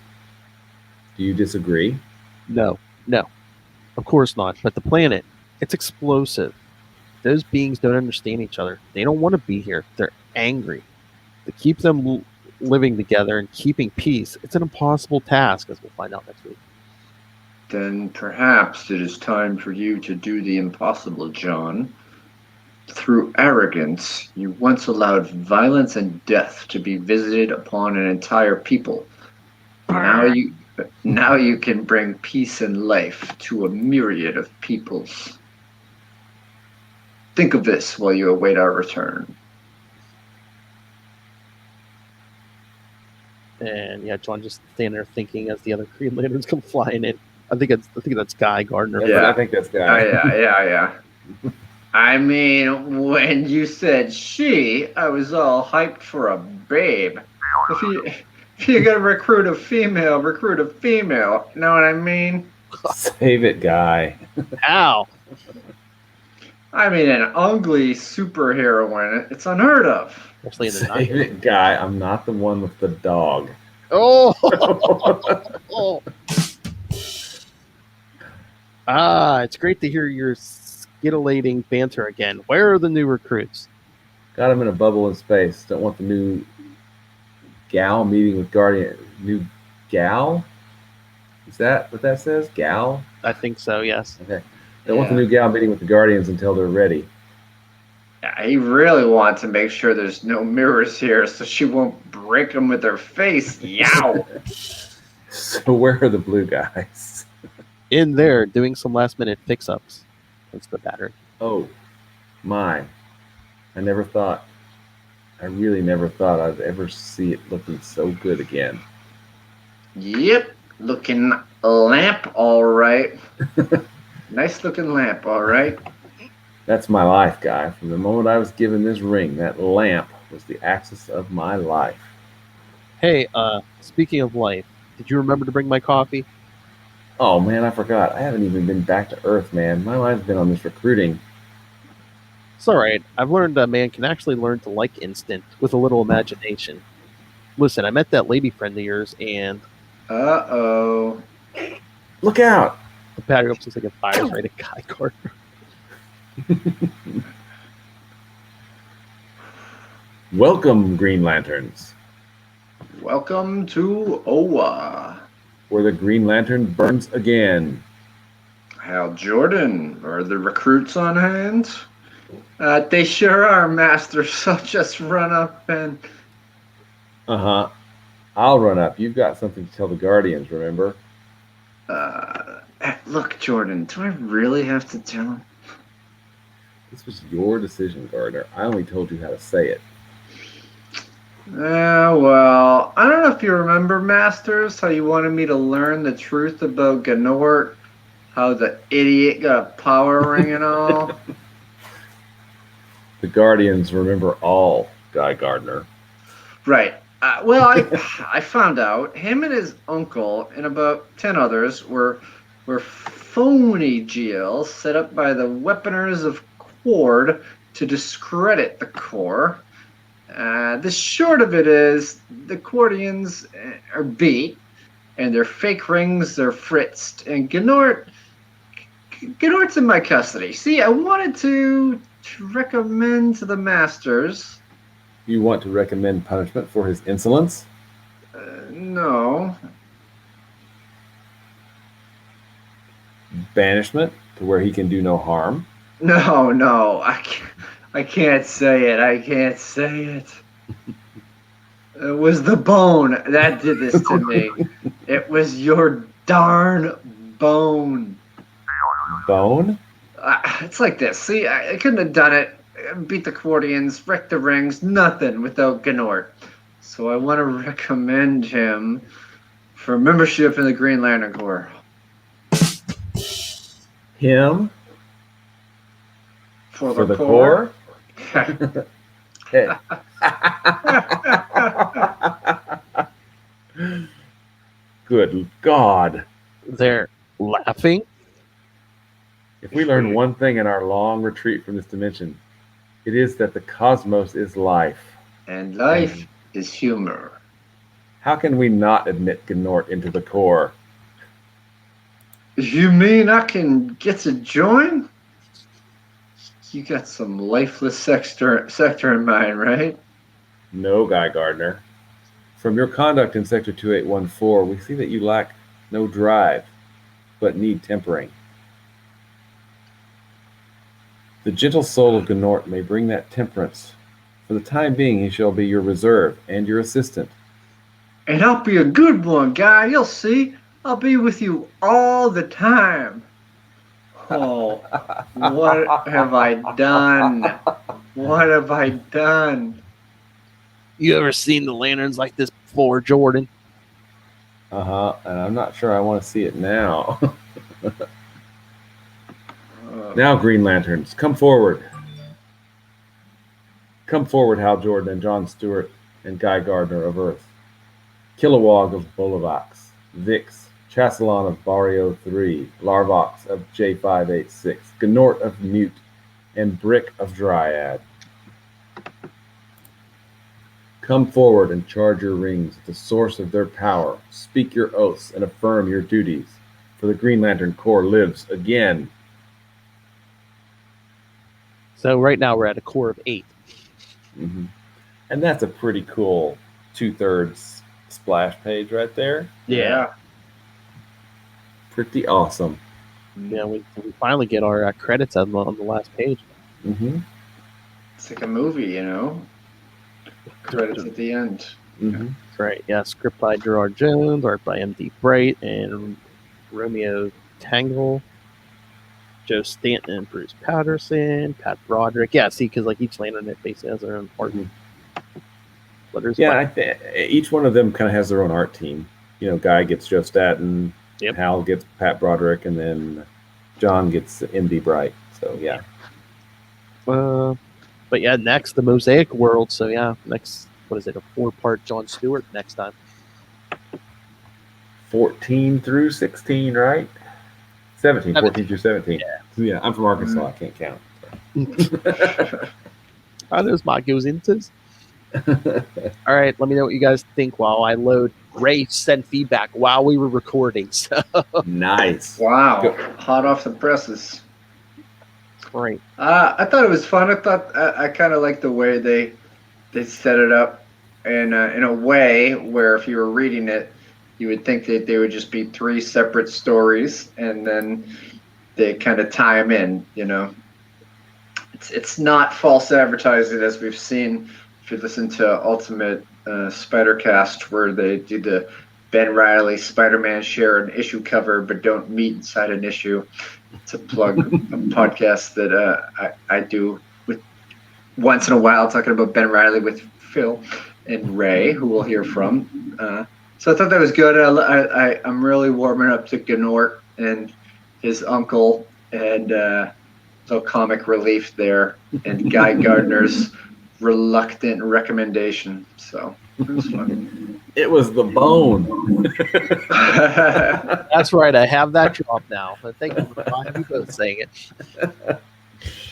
Do you disagree? No. Of course not. But the planet, it's explosive. Those beings don't understand each other. They don't want to be here. They're angry. To keep them living together and keeping peace, it's an impossible task, as we'll find out next week. Then perhaps it is time for you to do the impossible, John. Through arrogance, you once allowed violence and death to be visited upon an entire people. Now you can bring peace and life to a myriad of peoples. Think of this while you await our return. And yeah, John just standing there thinking as the other Green Lanterns come flying in. I think that's Guy Gardner. Yeah, I think that's Guy. Yeah. I mean, when you said she, I was all hyped for a babe. If you're gonna recruit a female. Know what I mean? Save it, Guy. Ow! I mean, an ugly superheroine. It's unheard of. Especially in the Save 90s. it, Guy. I'm not the one with the dog. Oh! It's great to hear your scintillating banter again. Where are the new recruits? Got him in a bubble in space. Don't want the new gal meeting with Guardian. New gal? Is that what that says? Gal? I think so, yes. Okay. Don't want the new gal meeting with the Guardians until they're ready. Yeah, he really wants to make sure there's no mirrors here so she won't break them with her face. Yow! So where are the blue guys? In there, doing some last-minute fix-ups. That's the battery. Oh, my. I really never thought I'd ever see it looking so good again. Yep, looking lamp, all right. Nice looking lamp, all right. That's my life, Guy. From the moment I was given this ring, that lamp was the axis of my life. Hey, speaking of life, did you remember to bring my coffee? Oh, man, I forgot. I haven't even been back to Earth, man. My life's been on this recruiting. It's all right. I've learned a man can actually learn to like instant with a little imagination. Listen, I met that lady friend of yours, and... Uh-oh. Look out! The battery looks like it fires right at Guy Gardner. Welcome, Green Lanterns, Welcome to Owa. where the Green Lantern burns again. Hal Jordan, are the recruits on hand? They sure are, Master, so just run up and... Uh-huh. I'll run up. You've got something to tell the Guardians, remember? Look, Jordan, do I really have to tell him? This was your decision, Gardner. I only told you how to say it. Well, I don't know if you remember, Masters, how you wanted me to learn the truth about Gnort, how the idiot got a power ring and all. The Guardians remember all, Guy Gardner. Right. I found out him and his uncle and about 10 others were phony GLs set up by the weaponers of Quord to discredit the Corps. The short of it is the Quordians are beat, and their fake rings are fritzed, and Gnort's in my custody. See, I wanted to recommend to the Masters. You want to recommend punishment for his insolence? No. Banishment to where he can do no harm? No, I can't say it. I can't say it. It was the bone that did this to me. It was your darn bone. Bone? It's like this. See, I couldn't have done it. Beat the Quordians, wreck the rings, nothing without Gnort. So I want to recommend him for membership in the Green Lantern Corps. Him? For For the the Corps? Hey. Good God. They're laughing. If we learn one thing in our long retreat from this dimension, it is that the cosmos is life. And life is humor. How can we not admit Gnort into the Corps? You mean I can get to join? You got some lifeless sector in mind, right? No, Guy Gardner. From your conduct in Sector 2814, we see that you lack no drive, but need tempering. The gentle soul of Gnort may bring that temperance. For the time being, he shall be your reserve and your assistant. And I'll be a good one, Guy. You'll see. I'll be with you all the time. Oh, what have I done? What have I done? You ever seen the lanterns like this before, Jordan? And I'm not sure I want to see it now. Now, Green Lanterns, come forward. Come forward, Hal Jordan and John Stewart and Guy Gardner of Earth. Kilowog of Bolivax, Vix, Chasselon of Barrio 3, Larvox of J586, Gnort of Mute, and Brick of Dryad. Come forward and charge your rings at the source of their power. Speak your oaths and affirm your duties, for the Green Lantern Corps lives again. So right now we're at a core of 8. Mm-hmm. And that's a pretty cool 2/3 splash page right there. Yeah. Pretty awesome. Yeah, we finally get our credits on the last page. Mm-hmm. It's like a movie, you know? Credits at the end. Mm-hmm. That's right. Yeah, script by Gerard Jones, art by M.D. Bright and Romeo Tangle, Joe Stanton and Bruce Patterson, Pat Broderick. Yeah, see, because like each lantern it basically has their own art. Letters. Yeah, each one of them kind of has their own art team. You know, Guy gets Joe Staton, Yep. Hal gets Pat Broderick, and then John gets M.D. Bright. So, yeah. But yeah, next the Mosaic World. So yeah, next, what is it? A 4-part John Stewart next time. 14 through 16, right? 17, 14 through 17. Yeah, I'm from Arkansas. I can't count. How those my goes into? All right, let me know what you guys think while I load. Ray sent feedback while we were recording. So Nice. Wow. Go. Hot off the presses. great. I thought it was fun. I kind of like the way they set it up in a way where if you were reading it, you would think that they would just be 3 separate stories, and then they kind of tie them in. You know, it's not false advertising as we've seen if you listen to Ultimate Spider-Cast, where they do the Ben Reilly Spider-Man share an issue cover but don't meet inside an issue. To plug a podcast that I do with once in a while, talking about Ben Reilly with Phil. and Ray, who we'll hear from. So I thought that was good. I'm really warming up to Gnort and his uncle, and so comic relief there, and Guy Gardner's reluctant recommendation. So it was fun. It was the bone. That's right. I have that drop now. But thank you for you both saying it.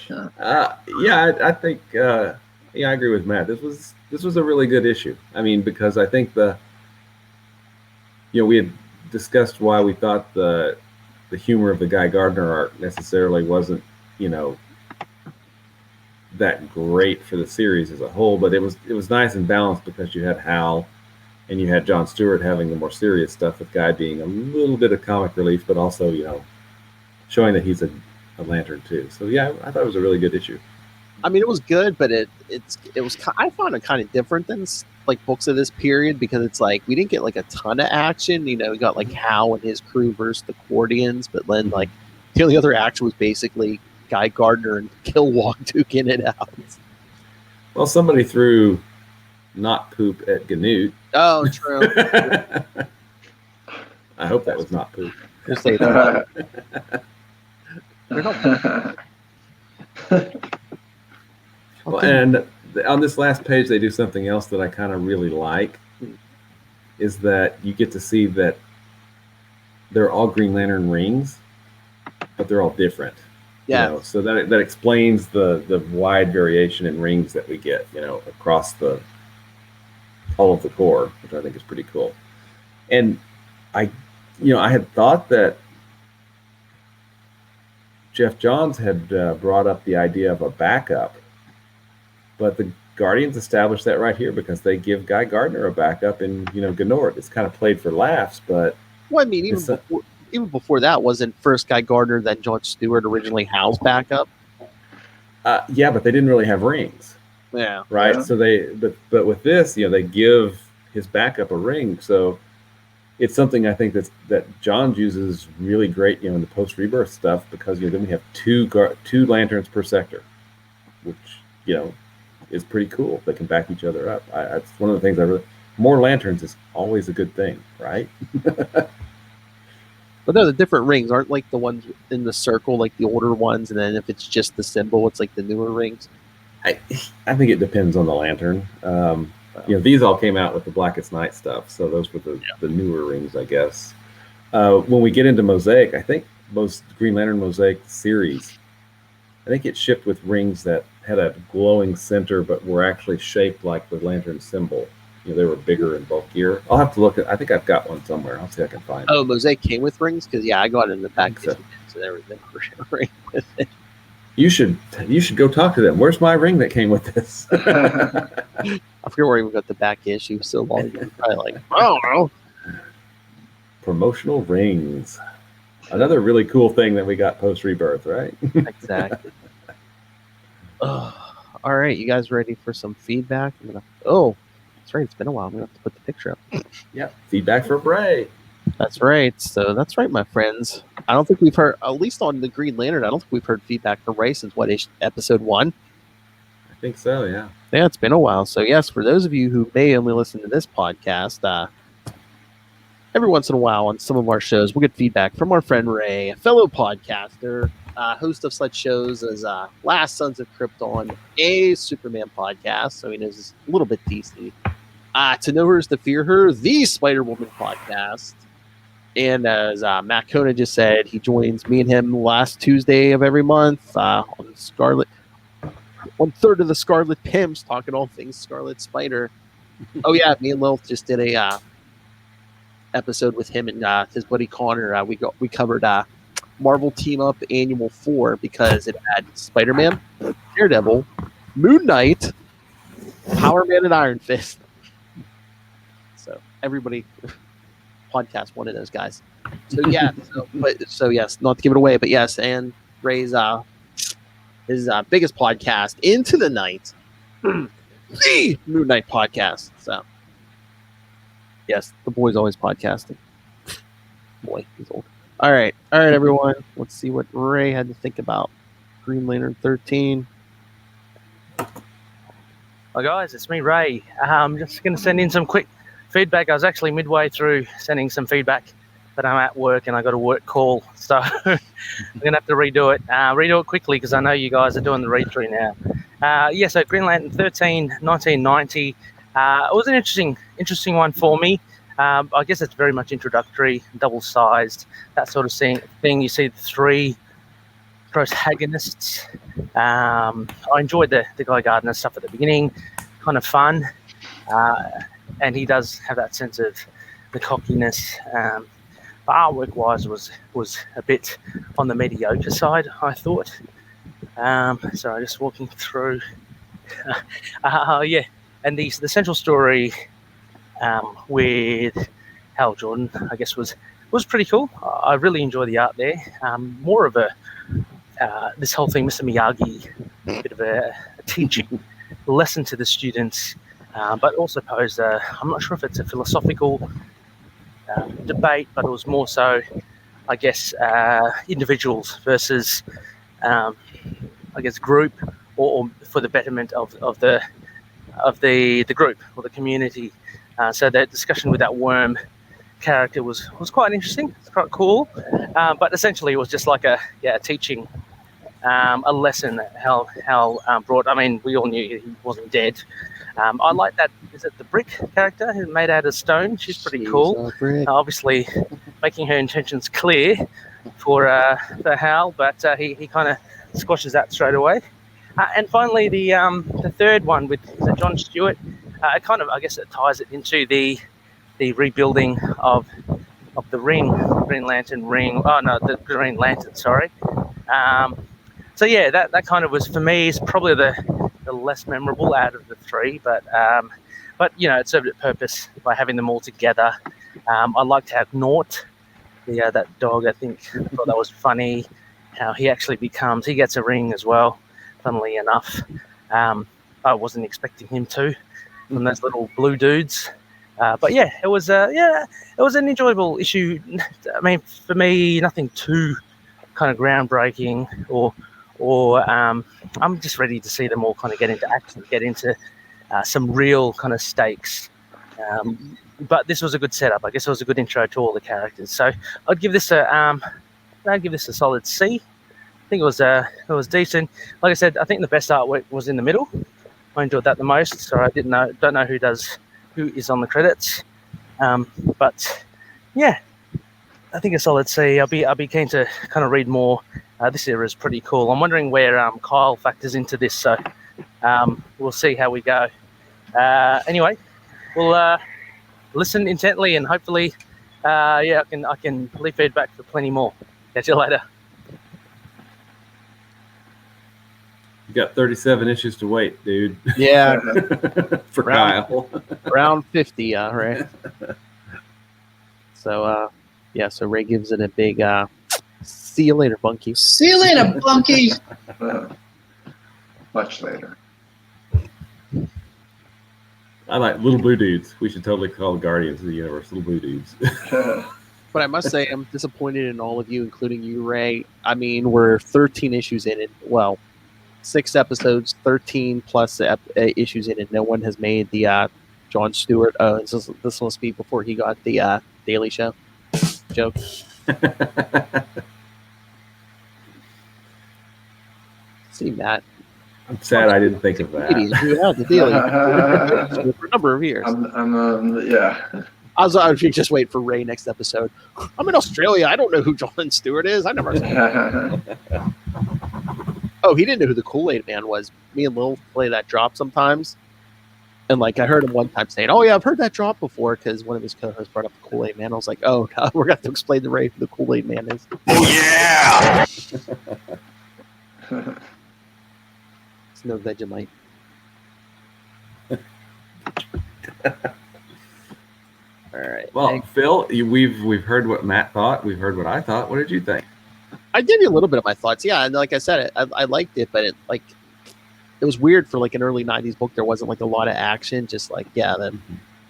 Yeah, I think I agree with Matt. This was a really good issue. I mean, because I think we had discussed why we thought the humor of the Guy Gardner art necessarily wasn't, that great for the series as a whole, but it was nice and balanced because you had Hal and you had John Stewart having the more serious stuff, with Guy being a little bit of comic relief, but also, showing that he's a Lantern too. So yeah, I thought it was a really good issue. I mean, it was good, but it was. I found it kind of different than like books of this period, because it's like we didn't get like a ton of action. We got like Hal and his crew versus the Cordians, but then like the only other action was basically Guy Gardner and Kilowog duking it out. Well, somebody threw not poop at Gnut. Oh, true. I hope that was not poop. Just say that. Well, and on this last page, they do something else that I kind of really like, is that you get to see that they're all Green Lantern rings, but they're all different. Yeah. So that explains the wide variation in rings that we get, across all of the Corps, which I think is pretty cool. And I had thought that Jeff Johns had brought up the idea of a backup, but the Guardians established that right here because they give Guy Gardner a backup in Gnort. It's kind of played for laughs, but well, I mean, even before that, wasn't first Guy Gardner, then John Stewart originally Hal's backup? Yeah, but they didn't really have rings. Yeah. Right. Yeah. So but with this, they give his backup a ring. So it's something I think that John uses really great, in the post-rebirth stuff, because then we have two lanterns per sector, which is pretty cool. They can back each other up. It's one of the things more lanterns is always a good thing, right? But no, the different rings aren't like the ones in the circle, like the older ones, and then if it's just the symbol, it's like the newer rings. I think it depends on the lantern. These all came out with the Blackest Night stuff, so those were the newer rings, I guess. When we get into Mosaic, I think most Green Lantern Mosaic series, I think it shipped with rings that had a glowing center, but were actually shaped like the lantern symbol. They were bigger and bulkier. I'll have to look I think I've got one somewhere. I'll see if I can find it. Oh, Mosaic came with rings? Because I got it in the back. So there was a ring with it. You should go talk to them. Where's my ring that came with this? I forget where I even got the back issue so long ago. Probably I don't know. Promotional rings. Another really cool thing that we got post-rebirth, right? Exactly. All right, you guys ready for some feedback? That's right. It's been a while. I'm going to have to put the picture up. Yeah, feedback from Ray. That's right. So that's right, my friends. I don't think we've heard, at least on the Green Lantern, I don't think we've heard feedback from Ray since episode 1? I think so, yeah. Yeah, it's been a while. So yes, for those of you who may only listen to this podcast, every once in a while on some of our shows, we'll get feedback from our friend Ray, a fellow podcaster, host of such shows as Last Sons of Krypton, a Superman podcast, so he knows a little bit DC. To Know Her is to Fear Her, the Spider-Woman podcast. And as Matt Kona just said, he joins me and him last Tuesday of every month on Scarlet. 1/3 of the Scarlet Pimps, talking all things Scarlet Spider. Oh yeah, me and Lilith just did a episode with him and his buddy Connor. We covered Marvel Team Up Annual 4 because it had Spider-Man, Daredevil, Moon Knight, Power Man, and Iron Fist. So everybody podcast one of those guys. So yeah, so yes, not to give it away, but yes, and Ray's his biggest podcast, Into the Night, the Moon Knight podcast. So yes, the boy's always podcasting. Boy, he's old. All right, everyone. Let's see what Ray had to think about Green Lantern 13. Hi guys, it's me, Ray. I'm just going to send in some quick feedback. I was actually midway through sending some feedback, but I'm at work and I got a work call, so I'm going to have to redo it quickly because I know you guys are doing the read-through now. So Green Lantern 13, 1990. It was an interesting one for me. I guess it's very much introductory, double-sized, that sort of thing. You see the three protagonists. I enjoyed the Guy Gardner stuff at the beginning, kind of fun, and he does have that sense of the cockiness. But artwork-wise was a bit on the mediocre side, I thought. So just walking through. And the central story with Hal Jordan, I guess, was pretty cool. I really enjoy the art there. More of a this whole thing, Mr. Miyagi, a bit of a teaching lesson to the students, but also posed I'm not sure if it's a philosophical debate, but it was more so, I guess, individuals versus, I guess, group, or for the betterment of the group or the community. So that discussion with that worm character was quite interesting. It's quite cool, but essentially it was just like a teaching. A lesson that Hal brought. I mean, we all knew he wasn't dead. I like that. Is it the Brick character who made out of stone? She's pretty cool. Obviously, making her intentions clear for Hal, but he kind of squashes that straight away. And finally, the third one with John Stewart. It kind of, I guess, it ties it into the rebuilding of the Green Lantern ring. Oh no, the Green Lantern. Sorry. So yeah, that kind of was, for me, is probably the less memorable out of the three, but you know, it served its purpose by having them all together. I liked how Gnort, that dog, I thought that was funny. How he actually he gets a ring as well, funnily enough. I wasn't expecting him to, from those little blue dudes. But yeah, it was an enjoyable issue. I mean, for me, nothing too kind of groundbreaking or I'm just ready to see them all kind of get into action, get into some real kind of stakes. But this was a good setup. I guess it was a good intro to all the characters. So I'd give this a solid C. I think it was decent. Like I said, I think the best artwork was in the middle. I enjoyed that the most. So I don't know who is on the credits. But yeah, I think a solid C. I'll be keen to kind of read more. This era is pretty cool. I'm wondering where Kyle factors into this. So we'll see how we go. Anyway, we'll listen intently and hopefully, I can leave feedback for plenty more. Catch you later. You got 37 issues to wait, dude. Yeah. For Kyle. Round 50, right? So, so Ray gives it a big see you later, Bunky. See you later, Bunky. Much later. I like little blue dudes. We should totally call the Guardians of the Universe little blue dudes. But I must say, I'm disappointed in all of you, including you, Ray. I mean, we're 13 issues in it. Well, 6 episodes, 13 plus issues in it. No one has made the Jon Stewart. This must be before he got the Daily Show joke. See, Matt. I'm sad I didn't think of that. The Daily for a number of years. I was just waiting for Ray next episode. I'm in Australia. I don't know who Jon Stewart is. I never. Oh, he didn't know who the Kool-Aid Man was. Me and Lil play that drop sometimes. And like I heard him one time saying, "Oh yeah, I've heard that drop before," because one of his co-hosts brought up the Kool-Aid Man. I was like, "Oh, no, we're gonna have to explain to Ray who the Kool-Aid Man is." Oh yeah. It's no Vegemite. All right. Well, Phil, we've heard what Matt thought. We've heard what I thought. What did you think? I gave you a little bit of my thoughts. Yeah, and like I said, I liked it, but it was weird for like an early '90s book. There wasn't like a lot of action. Just like the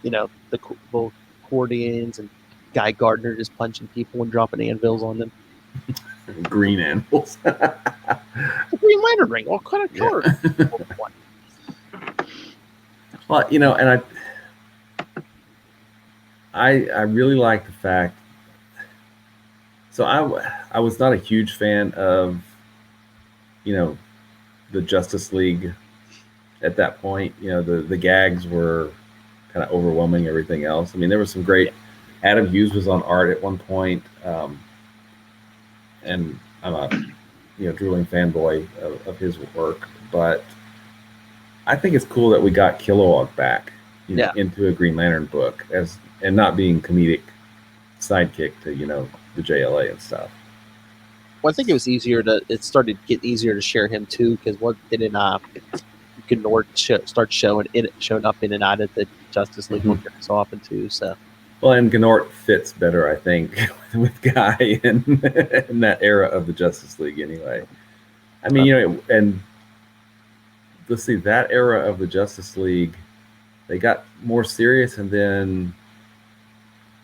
little accordions and Guy Gardner just punching people and dropping anvils on them. Green anvils. The Green Lantern ring. What kind of color? Well, and I really like the fact. So I was not a huge fan of, the Justice League at that point. The gags were kind of overwhelming everything else. I mean, there was some great. Adam Hughes was on art at one point, and I'm a drooling fanboy of his work. But I think it's cool that we got Kilowog back, into a Green Lantern book and not being comedic sidekick to the JLA and stuff. Well, I think it was it started to get easier to share him too, because what didn't Gnort start showing up in and out of the Justice League so often too. So, well, and Gnort fits better, I think, with Guy in that era of the Justice League. Anyway, I mean, and let's see, that era of the Justice League, they got more serious, and then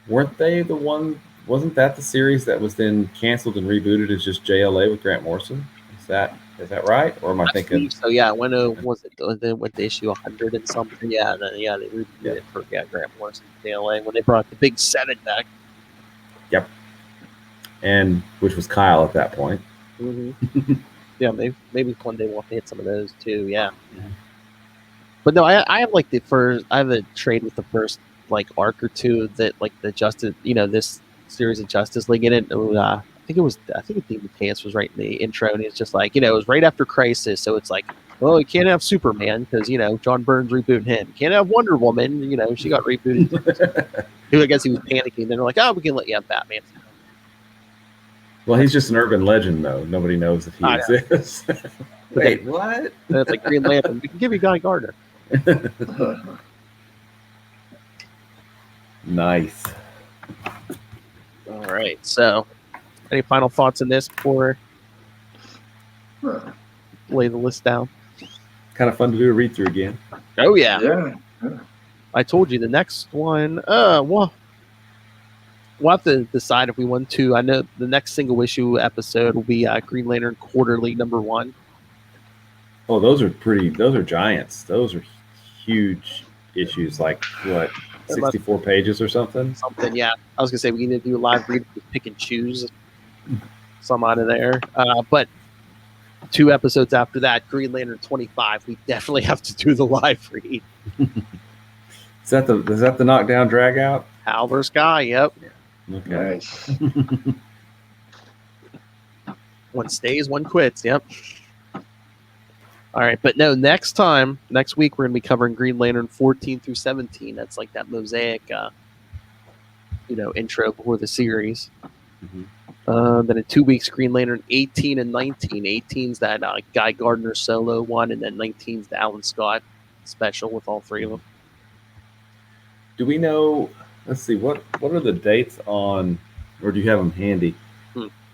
weren't they the one? Wasn't that the series that was then canceled and rebooted as just JLA with Grant Morrison? Is that right, or am I thinking? So yeah, when was it? Then went to issue 100 and something. Yeah, and then they rebooted it for Grant Morrison JLA when they brought the Big Seven back. Yep, and which was Kyle at that point. Mm-hmm. Yeah, maybe one day we'll hit some of those too. Yeah, but no, I have like I have a trade with the first like arc or two that like the Justice, this series of Justice League in it. I think Dean Matteis was right in the intro, and he's just like, it was right after Crisis, so it's like, well, you can't have Superman because John Byrne's rebooting him. You can't have Wonder Woman, she got rebooted. I guess he was panicking. Then they're like, oh, we can let you have Batman. Well, he's just an urban legend, though. Nobody knows if he exists. Wait, what? And it's like Green Lantern. We can give you Guy Gardner. Nice. All right. So, any final thoughts on this before lay the list down? Kind of fun to do a read through again. Oh yeah. Yeah. I told you the next one. Well, we'll have to decide if we want to. I know the next single issue episode will be Green Lantern Quarterly #1. Oh, those are giants. Those are huge issues. Like what, 64 pages or something? Something, yeah. I was gonna say we need to do a live read, pick and choose some out of there. But 2 episodes after that, Green Lantern 25, we definitely have to do the live read. Is that the knockdown drag out? Howler Sky, yep. Okay. Nice. One stays, one quits, yep. All right, but no, next week, we're going to be covering Green Lantern 14 through 17. That's like that mosaic, intro before the series. Mm-hmm. Then in 2 weeks, Green Lantern 18 and 19. 18's that Guy Gardner solo one, and then 19's the Alan Scott special with all 3 of them. Do we know? Let's see. What are the dates on, or do you have them handy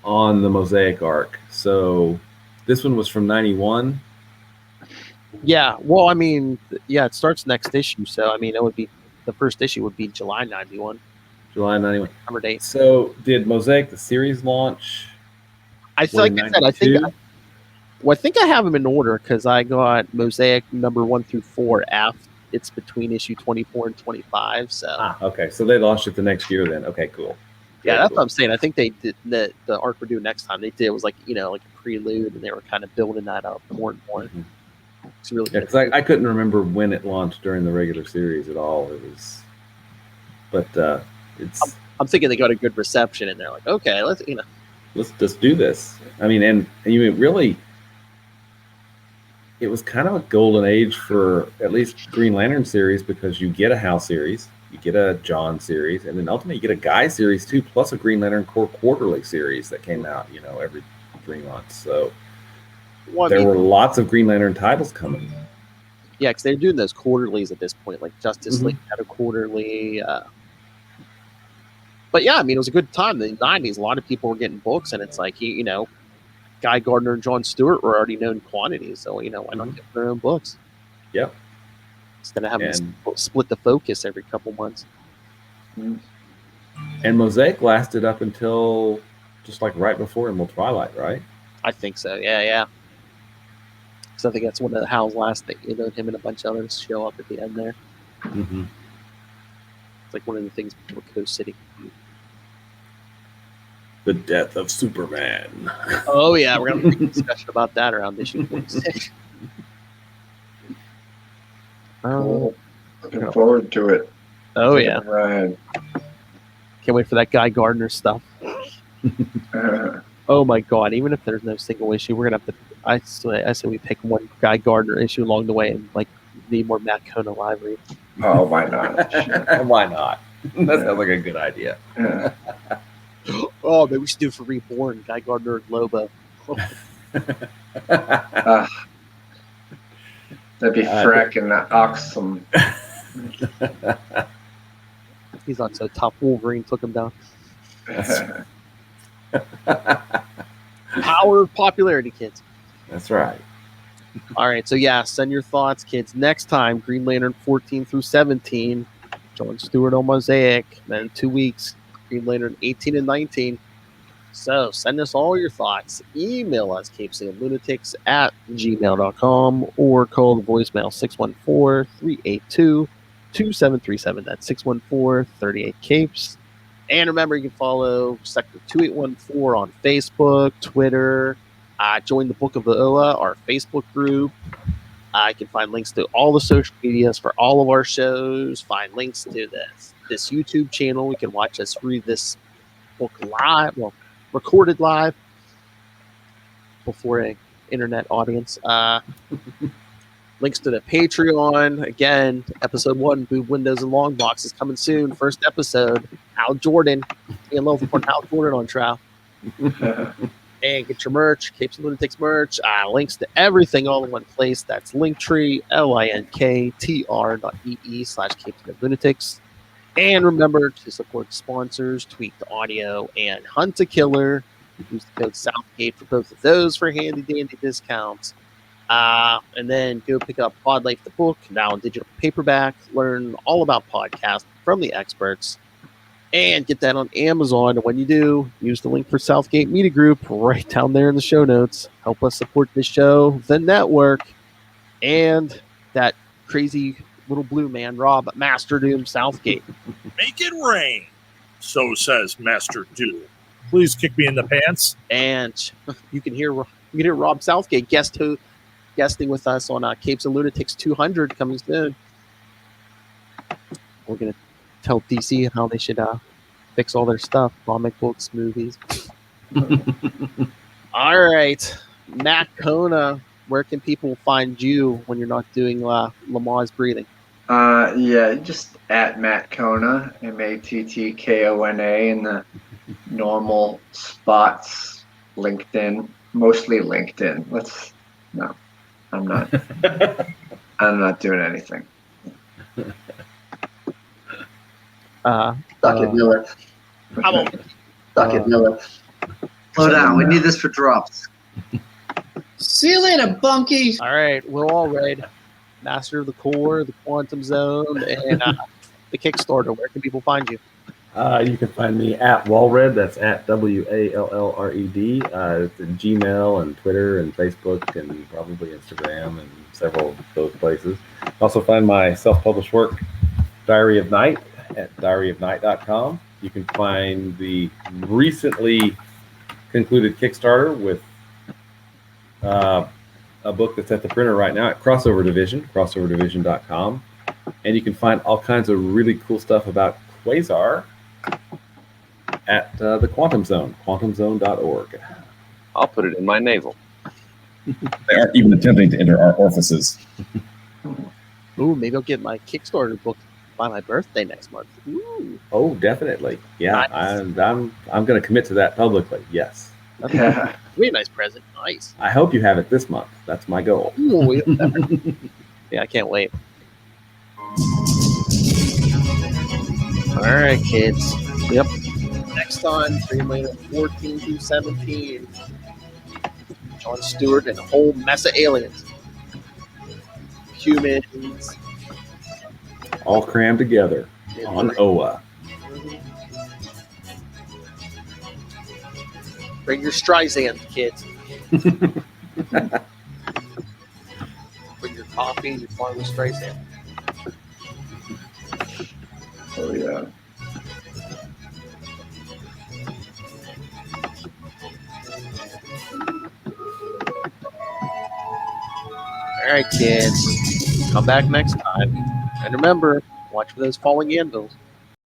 on the mosaic arc? So this one was from 91. Yeah, well, I mean, yeah, it starts next issue, so I mean, it would be the first issue would be July 91. July 91. Number date. So did Mosaic the series launch? I think I have them in order because I got Mosaic number 1 through 4 F. It's between issue 24 and 25. So okay, so they launched it the next year then. Okay, cool. Yeah, that's what I'm saying. I think they did the arc we're doing next time. They did was like like a prelude, and they were kind of building that up more and more. Mm-hmm. It's really because I couldn't remember when it launched during the regular series at all. It was, but it's. I'm thinking they got a good reception, and they're like, okay, let's just do this. I mean, and you really, it was kind of a golden age for at least Green Lantern series because you get a Hal series, you get a John series, and then ultimately you get a Guy series too, plus a Green Lantern Corps quarterly series that came out, every 3 months. So. Well, there were lots of Green Lantern titles coming. Yeah, because they're doing those quarterlies at this point. Like Justice League had a quarterly. But yeah, I mean, it was a good time. In the 90s, a lot of people were getting books, and it's like, Guy Gardner and John Stewart were already known quantities. So, why not get their own books? Yep. Instead of having to split the focus every couple months. And Mosaic lasted up until just like right before Emerald Twilight, right? I think so. Yeah. So I think that's one of Hal's last things. You know, him and a bunch of others show up at the end there. Mm-hmm. It's like one of the things before Coast City. The death of Superman. Oh yeah, we're gonna have a discussion about that around issue 46. Looking forward to it. Oh yeah, Right. can't wait for that Guy Gardner stuff. Oh my god! Even if there's no single issue, we're gonna have to. I say we pick one Guy Gardner issue along the way and like need more Matt Kona live read. Oh, why not? Sure. Why not? That sounds like a good idea. Yeah. Oh, maybe we should do it for Reborn. Guy Gardner and Lobo. That'd be fracking awesome. He's not so tough. Wolverine took him down. Power of popularity, kids. That's right. All right, so yeah, send your thoughts, kids. Next time, Green Lantern 14 through 17, John Stewart on Mosaic. Then in 2 weeks, Green Lantern 18 and 19. So send us all your thoughts. Email us, capesandlunatics@gmail.com, or call the voicemail 614-382-2737. That's 614-38-CAPES. And remember, you can follow Sector 2814 on Facebook, Twitter. Join the Book of the Oa, our Facebook group. You can find links to all the social medias for all of our shows. Find links to this YouTube channel. You can watch us read this book live, well, recorded live before an internet audience. Links to the Patreon. Again, episode 1, Boob Windows and Long Box is coming soon. First episode, Hal Jordan. Being local for Hal Jordan on trial. And get your merch, Capes and Lunatics merch. Links to everything all in one place. That's Linktree, linktr.ee/Capes and Lunatics. And remember to support sponsors, Tweaked Audio and Hunt a Killer. Use the code Southgate for both of those for handy dandy discounts. And then go pick up Pod Life the book, now in digital paperback. Learn all about podcasts from the experts. And get that on Amazon. And when you do, use the link for Southgate Media Group right down there in the show notes. Help us support this show, the network, and that crazy little blue man, Rob Master Doom Southgate. Make it rain, so says Master Doom. Please kick me in the pants. And you can hear Rob Southgate guesting with us on Capes and Lunatics 200 coming soon. We're going to tell DC how they should fix all their stuff, comic books, movies. All right, Matt Kona, where can people find you when you're not doing Lamar's breathing? Yeah, just at Matt Kona, MATTKONA, in the normal spots. LinkedIn, mostly LinkedIn. No, I'm not. I'm not doing anything. Suck it, Miller. Come on. Suck it, Miller. Slow down. We need this for drops. See you later, bunkies. All right, Will Allred, Master of the Core, the Quantum Zone, and the Kickstarter. Where can people find you? You can find me at Wallred. That's at WALLRED. It's in Gmail and Twitter and Facebook and probably Instagram and several of those places. Also find my self-published work, Diary of Night, at diaryofnight.com. You can find the recently concluded Kickstarter with a book that's at the printer right now at Crossover Division, crossoverdivision.com. And you can find all kinds of really cool stuff about Quasar at the Quantum Zone, quantumzone.org. I'll put it in my navel. They aren't even attempting to enter our orifices. Ooh, maybe I'll get my Kickstarter book by my birthday next month. Ooh. Oh, definitely. Yeah, Nice. I'm going to commit to that publicly. Yes. That'd be a nice present. Nice. I hope you have it this month. That's my goal. Ooh, yeah, I can't wait. All right, kids. Yep. Next time, Green Lantern 14 through 17. John Stewart and a whole mess of aliens. Humans. All crammed together on Oa. Bring your Streisand, kids. coffee, your Barbra Streisand. Oh yeah. All right, kids. Come back next time. And remember, watch for those falling anvils.